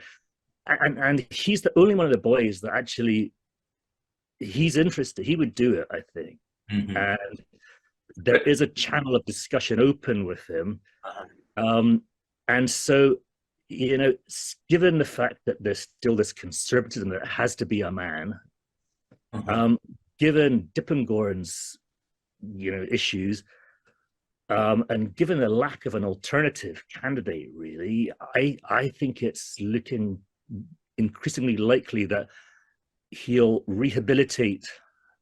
And he's the only one of the boys that actually, he's interested. He would do it, I think. And there is a channel of discussion open with him. And so, you know, given the fact that there's still this conservatism that it has to be a man, given Dipengorn's, you know, issues, and given the lack of an alternative candidate, really, I think it's looking increasingly likely that he'll rehabilitate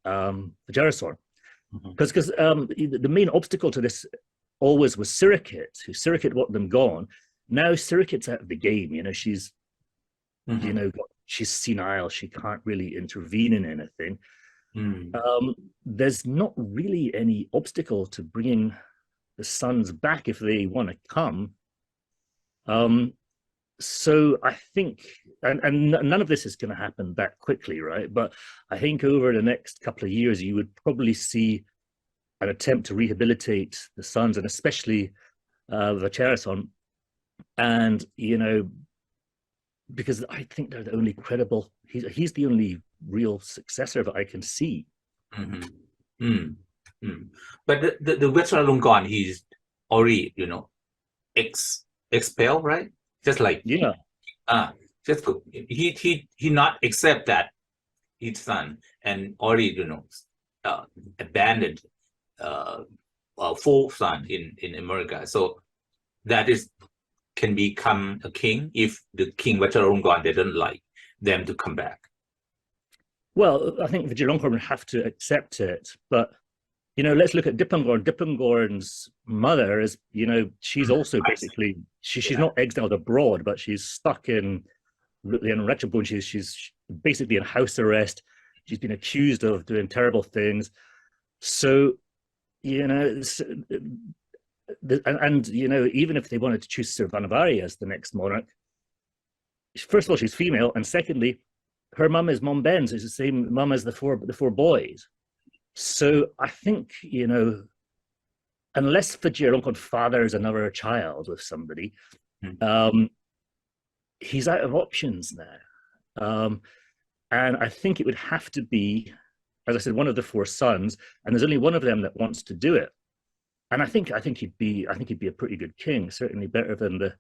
Vajrasaurn. Because the main obstacle to this always was Sirikit, who Sirikit wanted them gone. Now Sirikit's out of the game. You know, she's, you know, she's senile. She can't really intervene in anything. There's not really any obstacle to bringing the sons back if they want to come. So I think, and none of this is going to happen that quickly, right? But I think over the next couple of years, you would probably see an attempt to rehabilitate the sons, and especially Vajrasaurn. And, you know, because I think they're the only credible, he's the only real successor that I can see. But the Vajralongkorn, he's already, you know, expelled, right? Just like, just he not accept that his son and already, you know, abandoned full son in America. So that is can become a king if the King Vajralongkorn didn't like them to come back. Well, I think Vajralongkorn would have to accept it, but, you know, let's look at Dipengorn. Dipengorn's mother is, you know, she's also basically, she's not exiled abroad, but she's stuck in Ratchabun. She's basically in house arrest. She's been accused of doing terrible things. So, you know, and you know, even if they wanted to choose Sirvanavari as the next monarch, first of all, she's female, and secondly, her mum is Mom Benz, is the same mum as the four boys. So I think, you know, unless Vajralongkorn fathers another child with somebody, he's out of options now. And I think it would have to be, as I said, one of the four sons, and there's only one of them that wants to do it. And I think he'd be a pretty good king, certainly better than the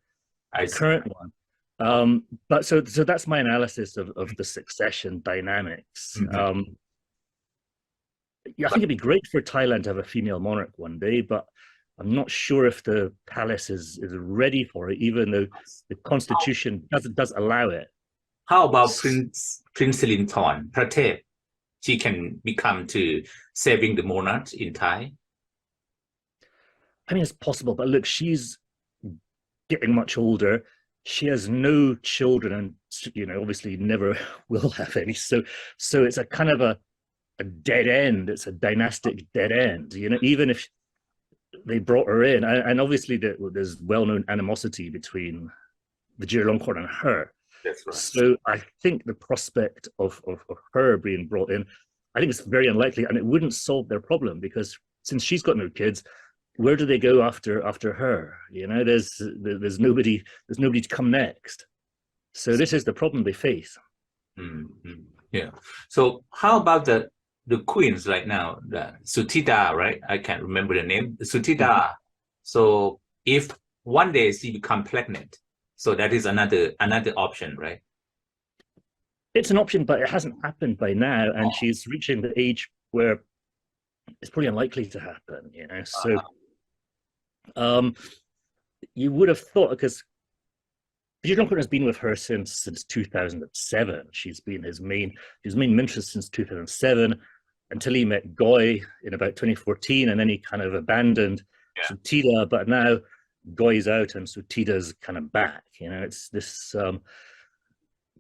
current one. But so that's my analysis of the succession dynamics. Yeah, I think it'd be great for Thailand to have a female monarch one day, but I'm not sure if the palace is ready for it, even though the constitution does allow it. How about Prince Sirinthorn, Pratep? She can become to saving the monarch in Thai. I mean, it's possible, but look, she's getting much older. She has no children, and, you know, obviously never will have any. So it's a kind of a dead end. It's a dynastic dead end. You know, even if they brought her in, and obviously there's well-known animosity between Vajralongkorn and her. That's right. So I think the prospect of her being brought in, I think it's very unlikely, and it wouldn't solve their problem, because since she's got no kids, where do they go after her? You know, there's nobody to come next. So this is the problem they face. Yeah. So how about the queens right now? The Sutida, right? I can't remember the name. Sutida. So if one day she become pregnant, so that is another option, right? It's an option, but it hasn't happened by now, and she's reaching the age where it's pretty unlikely to happen. You know, so you would have thought, because Vijayalongkorn has been with her since 2007. She's been his main mistress since 2007 until he met Goy in about 2014, and then he kind of abandoned Sutida. But now Goy's out and Sutida's kind of back. It's this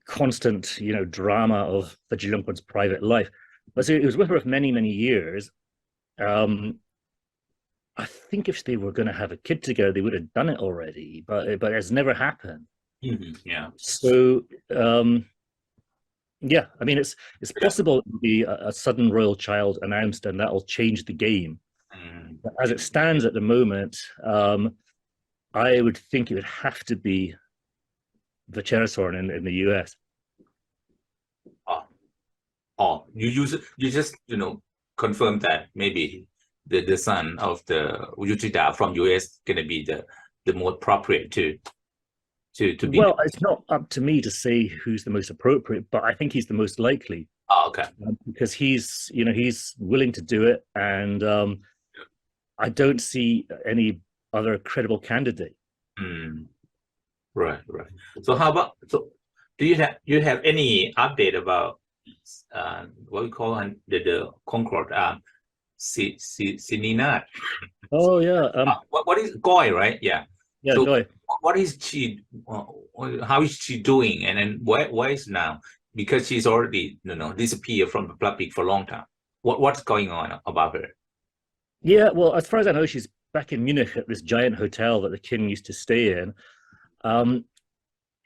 constant, drama of Vijayalongkorn's private life. But so he was with her for many, many years. I think if they were going to have a kid together, they would have done it already, but it's never happened. Yeah. So, yeah, I mean, it's possible it would be a sudden royal child announced, and that'll change the game. But as it stands at the moment, I would think it would have to be Vajayalongkorn in the US. You just confirm that maybe the son of the Yujida from US gonna be the more appropriate to be. Well, it's not up to me to say who's the most appropriate, but I think he's the most likely. Okay. Because he's willing to do it, and I don't see any other credible candidate. Right. So do you have any update about what we call the Concord Sininat? Oh yeah. What is Goy, right? Yeah. Yeah, so Goy. What is she? How is she doing? And then why is now? Because she's already disappeared from the public for a long time. What's going on about her? Yeah, well, as far as I know, she's back in Munich at this giant hotel that the king used to stay in. And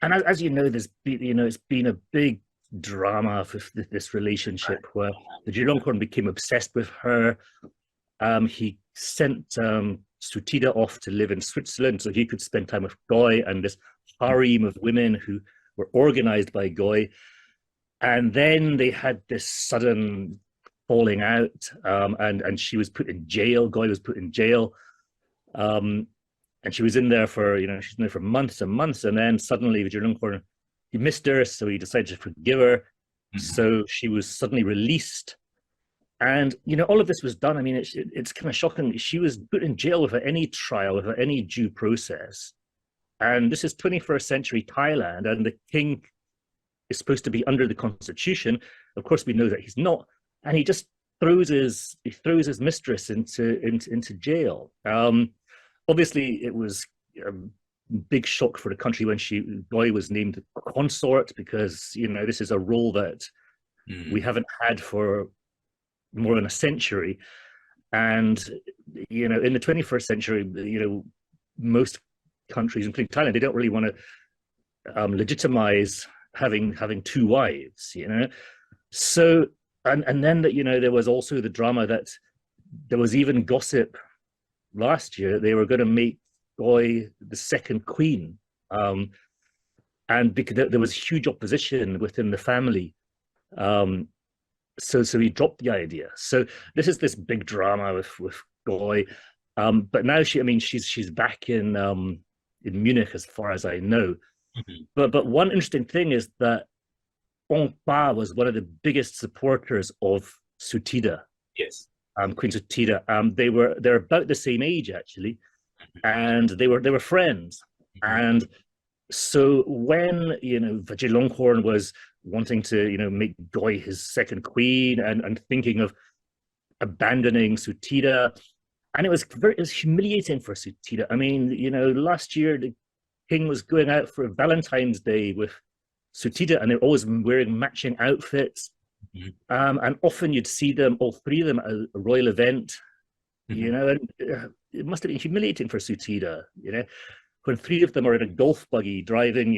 as you know, it's been a big drama for this relationship where Vijayalongkorn became obsessed with her. He sent Sutida off to live in Switzerland so he could spend time with Goy and this harem of women who were organized by Goy. And then they had this sudden falling out, and she was put in jail. Goy was put in jail. And she was in there for, she's in there for months and months. And then suddenly Vijayalongkorn, he missed her, so he decided to forgive her. So she was suddenly released. And, all of this was done. I mean, it's kind of shocking. She was put in jail without any trial, without any due process. And this is 21st century Thailand, and the king is supposed to be under the constitution. Of course, we know that he's not. And he just throws his mistress into jail. Obviously, it was a big shock for the country when Goy was named consort, because this is a role that we haven't had for more than a century. And in the 21st century, most countries, including Thailand, they don't really want to legitimize having two wives. So and then that there was also the drama that there was even gossip last year they were going to make Goy the second queen, and because there was huge opposition within the family, so he dropped the idea. So this is this big drama with Goy, but now she's back in Munich as far as I know. But one interesting thing is that Ong Pa was one of the biggest supporters of Sutida. Yes. Queen Sutida. They're about the same age actually, and they were friends. And so when Vajayalongkorn was wanting to make Goy his second queen and thinking of abandoning Sutida, and it was humiliating for Sutida. I mean, last year the king was going out for Valentine's Day with Sutida, and they're always wearing matching outfits. And often you'd see them, all three of them, at a royal event, and it must have been humiliating for Sutida, when three of them are in a golf buggy driving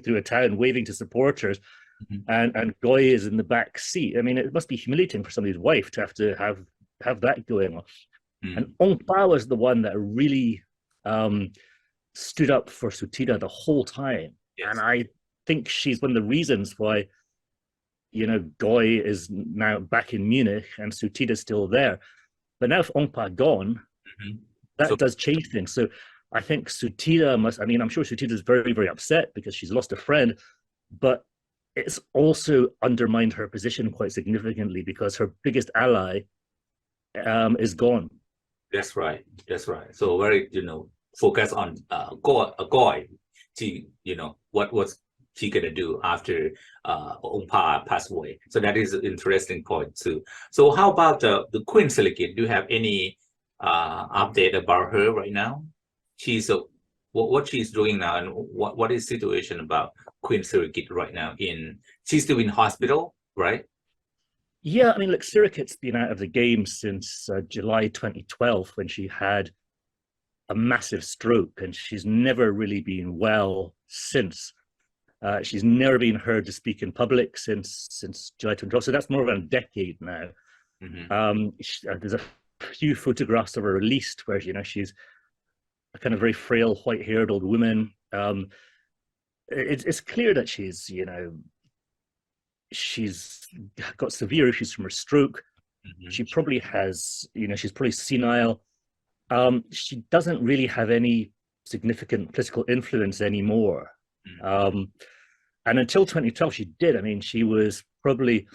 through a town, waving to supporters, and Goy is in the back seat. I mean, it must be humiliating for somebody's wife to have that going on. And Ong Pa was the one that really stood up for Sutida the whole time. Yes. And I think she's one of the reasons why Goy is now back in Munich and Sutida's still there. But now if Ong Pa gone, that does change things. So I think Sutida I'm sure Sutida's very, very upset because she's lost a friend, but it's also undermined her position quite significantly because her biggest ally is gone. That's right. So very, focus on Goy. she, what was she gonna do after Ong Pa passed away? So that is an interesting point too. So how about the Queen Silikit? Do you have any update about her right now? She's what she's doing now, and what is situation about Queen Silikit right now? She's still in hospital, right? Yeah, I mean, look, Sirikit's been out of the game since July 2012 when she had a massive stroke, and she's never really been well since. She's never been heard to speak in public since July 2012, so that's more than a decade now. There's a few photographs of her released where she's a kind of very frail, white-haired old woman. It's clear that she's got severe issues from her stroke. She probably has, she's probably senile. She doesn't really have any significant political influence anymore. And until 2012, she did. I mean, she was probably,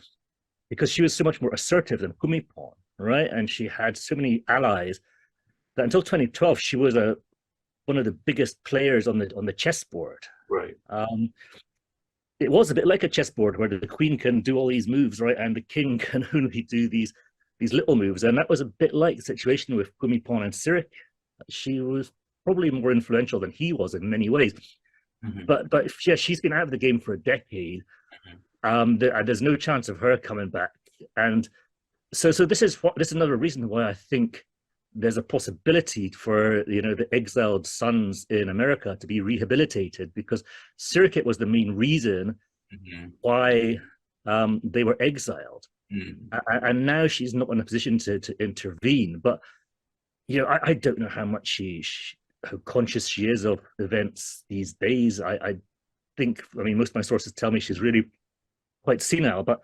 because she was so much more assertive than Bhumibol, right? And she had so many allies that until 2012, she was one of the biggest players on the chessboard. Right. It was a bit like a chessboard where the queen can do all these moves, right? And the king can only do these little moves. And that was a bit like the situation with Bhumibol and Sirik. She was probably more influential than he was in many ways. But yeah, she's been out of the game for a decade. There's no chance of her coming back. And so this is another reason why I think there's a possibility for the exiled sons in America to be rehabilitated, because Sirikit was the main reason why they were exiled, and now she's not in a position to intervene. But I don't know how much how conscious she is of events these days. I think, I mean, most of my sources tell me she's really quite senile, but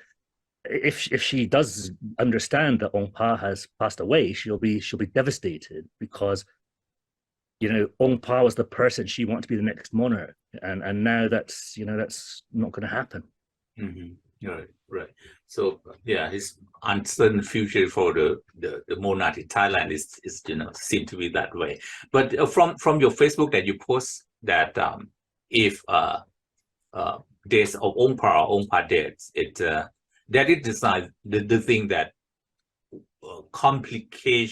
if she does understand that Ong Pa has passed away, she'll be devastated, because Ong Pa was the person she wanted to be the next monarch, and now that's not going to happen. Right. So yeah, his uncertain future for the monarch in Thailand is seem to be that way. But from your Facebook that you post that if days of Ong Pa dates, that it decides the thing that complicate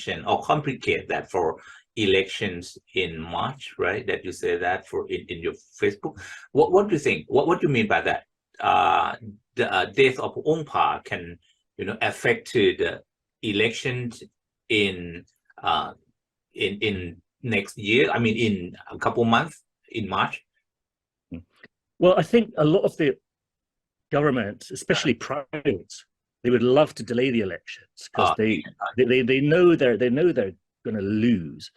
that for elections in March, right? That you say that in your Facebook. What do you think? What do you mean by that? The death of Ong Pa can affect the elections in next year. I mean, in a couple months in March. Well, I think a lot of the government, especially private, they would love to delay the elections because they know they're going to lose.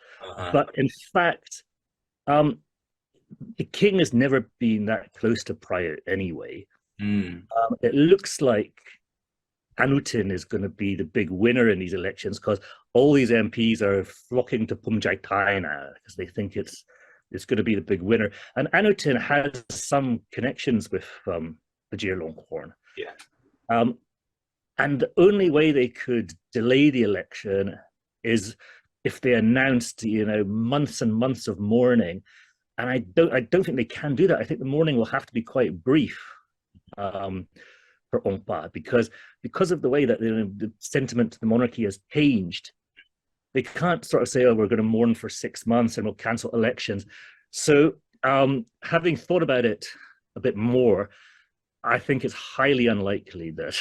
But in fact, the king has never been that close to Prayut anyway. It looks like Anutin is going to be the big winner in these elections, because all these MPs are flocking to Phumjai Thai now because they think it's going to be the big winner. And Anutin has some connections with the Jirlongkorn. And the only way they could delay the election is if they announced, months and months of mourning. And I don't think they can do that. I think the mourning will have to be quite brief for Ong Pa, because of the way that the sentiment to the monarchy has changed. They can't sort of say, oh, we're going to mourn for 6 months and we'll cancel elections. So having thought about it a bit more, I think it's highly unlikely that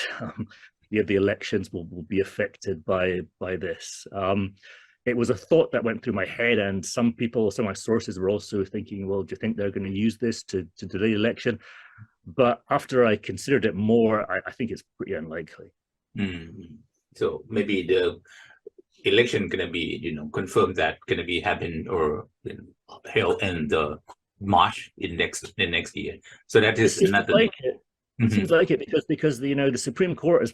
the elections will be affected by this. It was a thought that went through my head, and some of my sources were also thinking, well, do you think they're going to use this to delay the election? But after I considered it more, I think it's pretty unlikely. So maybe the election going to be, confirmed that going to be happen or held in the March in next year. So that is another. It seems like it because the Supreme Court has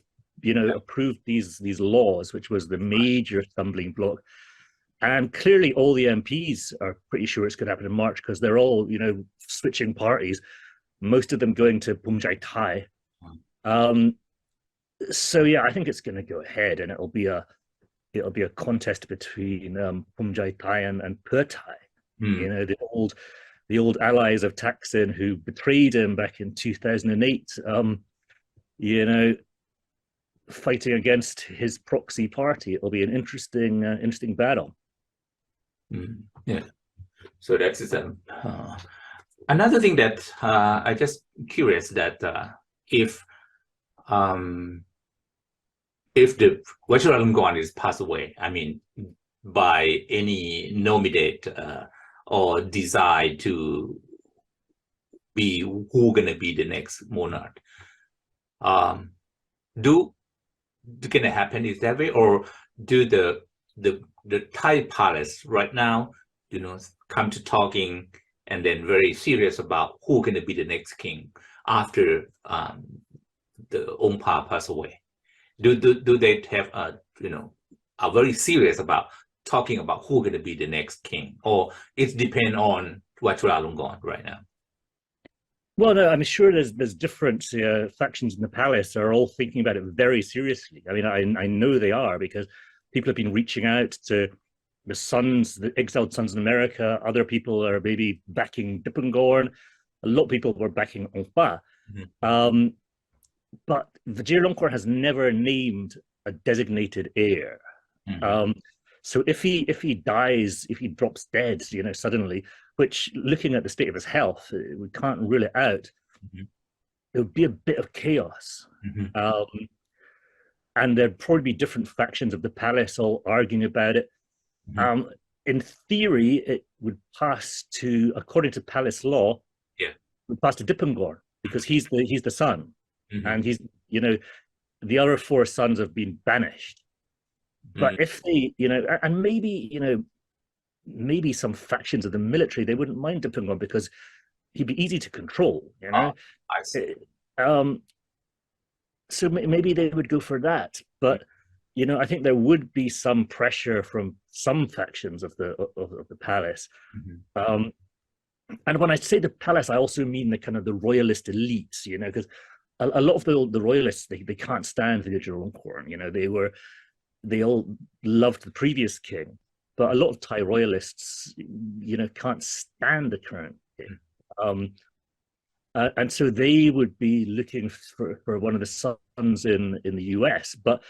approved these laws, which was the major stumbling block. And clearly all the MPs are pretty sure it's going to happen in March, because they're all, switching parties, most of them going to Phumjai Thai. So yeah, I think it's going to go ahead, and it'll be a contest between Phumjai Thai and Pheu Thai. The old the old allies of Thaksin who betrayed him back in 2008, you know, fighting against his proxy party. It'll be an interesting battle. Yeah. So that's another thing that I just curious that if the Vajiralongkorn is passed away, I mean, by any nominate or decide to be who gonna be the next monarch, gonna happen is that way, or do the Thai palace right now, you know, come to talking and then very serious about who gonna be the next king after the Ongpa pass away? Do they have you know, are very serious about talking about who gonna be the next king, or it depends on Vajiralongkorn right now? Well, no, I'm sure there's different factions in the palace are all thinking about it very seriously. I mean, I know they are, because people have been reaching out to the sons, the exiled sons in America. Other people are maybe backing Dipengorn. A lot of people were backing Ongpa. But Vajiralongkorn has never named a designated heir. So if he dies, if he drops dead, you know, suddenly, which, looking at the state of his health, we can't rule it out, it would be a bit of chaos. And there'd probably be different factions of the palace all arguing about it. In theory, it would pass to, according to palace law, it would pass to Dipengorn, because he's the son, and he's, you know, the other four sons have been banished. But if they, you know, and maybe, you know, maybe some factions of the military, they wouldn't mind Dipengorn because he'd be easy to control, you know. I see. So maybe they would go for that, but you know, I think there would be some pressure from some factions of the palace. And when I say the palace, I also mean the kind of the royalist elites, you know, because a lot of the royalists, they can't stand the Vajiralongkorn. You know, they all loved the previous king, but a lot of Thai royalists, you know, can't stand the current king. And so they would be looking for one of the sons in the US, but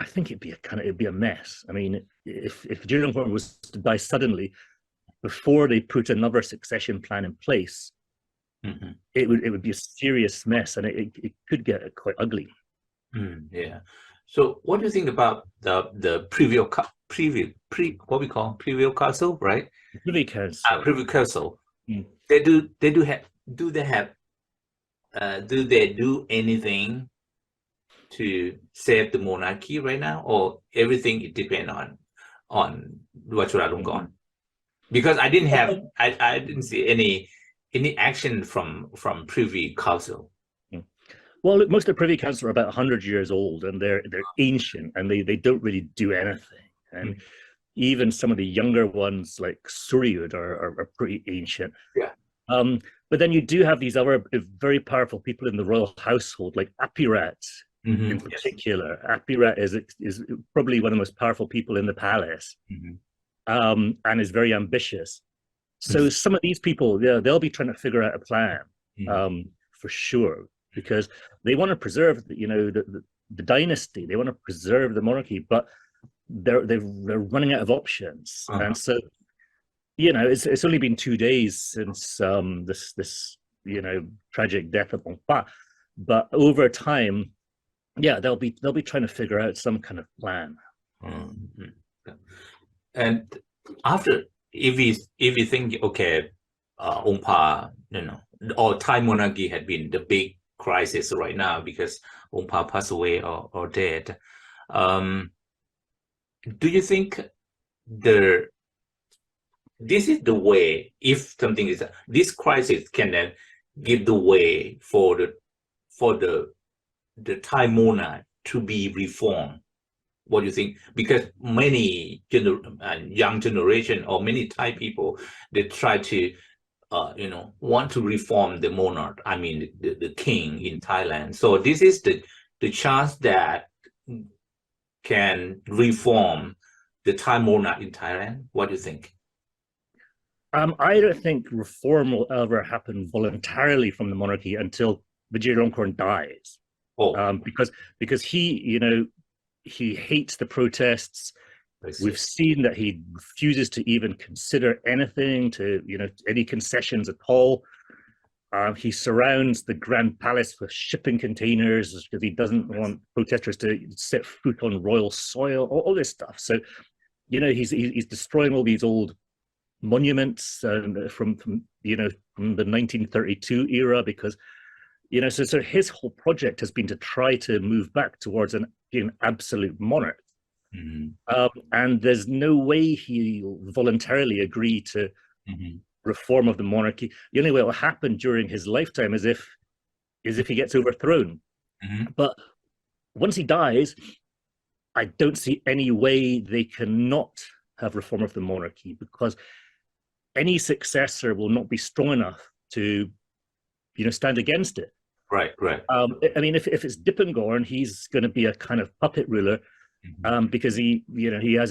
I think it'd be a mess. I mean, if Vajiralongkorn was to die suddenly before they put another succession plan in place, it would be a serious mess, and it could get quite ugly. Yeah. So what do you think about the privy what we call privy council, right? Privy council. Privy council. Do they do anything to save the monarchy right now, or everything it depends on Vajiralongkorn? Because I didn't see any action from Privy Council. Well, look, most of the Privy Council are about 100 years old, and they're ancient, and they don't really do anything. And even some of the younger ones, like Suryud, are pretty ancient. But then you do have these other very powerful people in the royal household, like Apirat in particular. Apirat is probably one of the most powerful people in the palace, and is very ambitious. So some of these people, they'll be trying to figure out a plan, for sure, because they want to preserve, you know, the dynasty. They want to preserve the monarchy, but they're running out of options. And so, you know, it's only been 2 days since this you know, tragic death of Ongpa, but over time, they'll be trying to figure out some kind of plan. And after, if we think, okay, Ongpa, you know, or Thai monarchy had been the big crisis right now because Ongpa passed away or dead. Do you think this is the way, if something is, this crisis can then give the way for the Thai monarch to be reformed? What do you think? Because many young generation or many Thai people, they try to you know, want to reform the monarch, I mean the king in Thailand. So this is the chance that can reform the Thai monarch in Thailand. What do you think? I don't think reform will ever happen voluntarily from the monarchy until Vijay Longkorn dies. Oh, Because he hates the protests. We've seen that he refuses to even consider anything, any concessions at all. He surrounds the Grand Palace with shipping containers because he doesn't want protesters to set foot on royal soil, all this stuff. So, he's destroying all these old monuments from the 1932 era because, so his whole project has been to try to move back towards being an absolute monarch. And there's no way he'll voluntarily agree to reform of the monarchy. The only way it will happen during his lifetime is if he gets overthrown. But once he dies, I don't see any way they cannot have reform of the monarchy because any successor will not be strong enough to, stand against it. Right. I mean, if it's Dippengorn, he's going to be a kind of puppet ruler. Because he has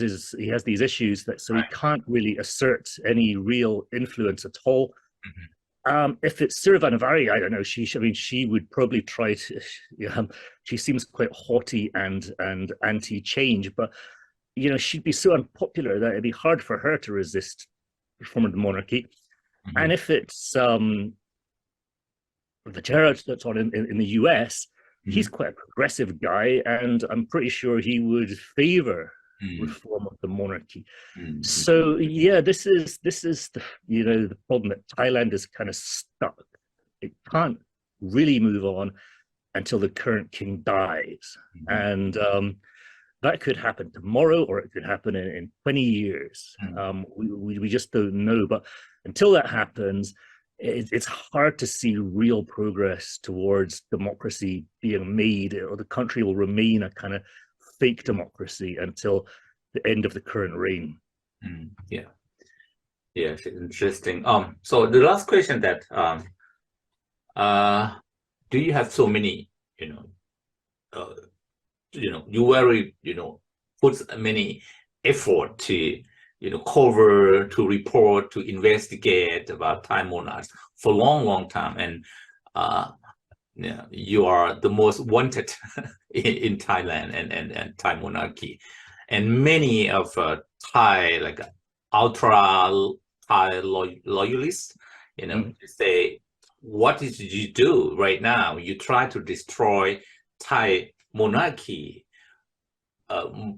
these issues so he can't really assert any real influence at all. If it's Sirivanavari, I don't know. She would probably try to. She seems quite haughty and anti-change, but she'd be so unpopular that it'd be hard for her to resist reform of the monarchy. And if it's the Gerard that's on in the US. He's quite a progressive guy, and I'm pretty sure he would favor reform of the monarchy. So yeah, this is the problem that Thailand is kind of stuck. It can't really move on until the current king dies, and that could happen tomorrow, or it could happen in 20 years. We just don't know. But until that happens, it's hard to see real progress towards democracy being made, or the country will remain a kind of fake democracy until the end of the current reign. Yeah, interesting. So the last question that do you have so many, you very, put many effort to cover, to report, to investigate about Thai monarchs for a long time, and you are the most wanted in Thailand and Thai monarchy, and many of Thai ultra Thai loyalists, say, what did you do right now? You try to destroy Thai monarchy.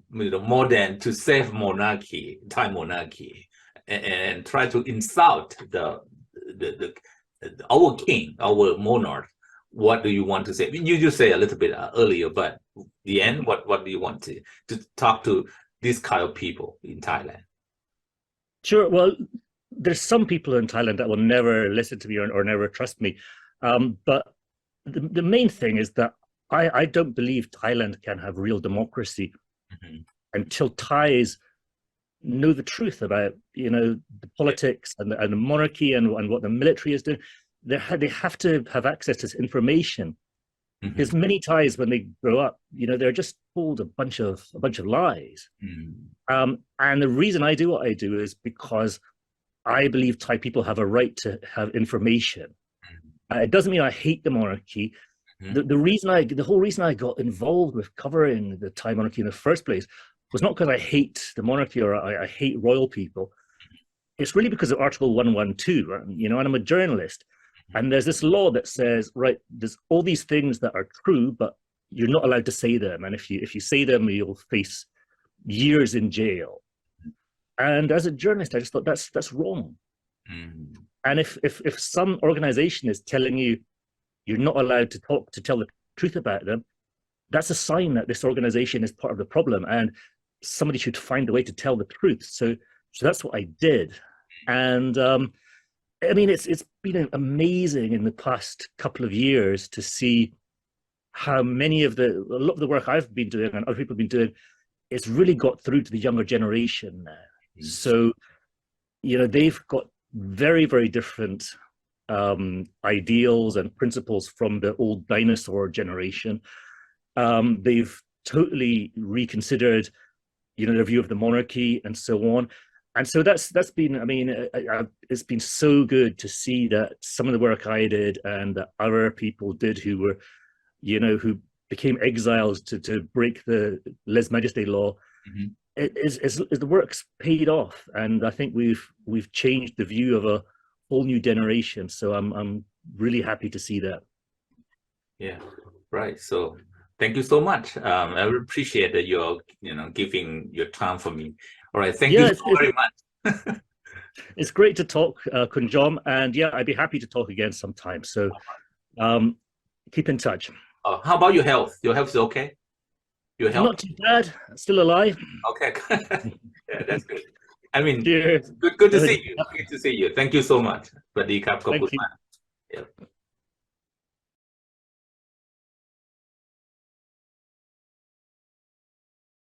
More than to save Thai monarchy, and try to insult our king, our monarch. What do you want to say? You just say a little bit earlier, but the end, what do you want to talk to this kind of people in Thailand? Sure. Well, there's some people in Thailand that will never listen to me or never trust me. But the main thing is that I don't believe Thailand can have real democracy until Thais know the truth about the politics and the monarchy and what the military is doing. They have to have access to this information, because many Thais, when they grow up, they're just told a bunch of lies. And the reason I do what I do is because I believe Thai people have a right to have information. It doesn't mean I hate the monarchy. The whole reason I got involved with covering the Thai monarchy in the first place was not because I hate the monarchy or I hate royal people. It's really because of Article 112, right? And I'm a journalist. And there's this law that says, right, there's all these things that are true, but you're not allowed to say them. And if you say them, you'll face years in jail. And as a journalist, I just thought that's wrong. And if some organization is telling you you're not allowed to tell the truth about them, that's a sign that this organization is part of the problem, and somebody should find a way to tell the truth. So that's what I did. And I mean, it's been amazing in the past couple of years to see how a lot of the work I've been doing and other people have been doing, it's really got through to the younger generation now. So, they've got very, very different ideals and principles from the old dinosaur generation. They've totally reconsidered, their view of the monarchy and so on. and so that's been, I mean, it's been so good to see that some of the work I did and that other people did who were, who became exiles to break the lèse majesté law. Mm-hmm. Is the work's paid off, and I think we've changed the view of a whole new generation. So I'm really happy to see that. Yeah, right. So thank you so much. I really appreciate that you're giving your time for me. All right, thank you so very much. It's great to talk, Kun Jom, and yeah, I'd be happy to talk again sometime. So keep in touch. How about your health? Your health is okay? Your health? Not too bad. Still alive. Okay. Yeah, that's good. I mean, Cheers. good to see you. Good to see you. Thank you so much. สวัสดีครับขอบคุณมาก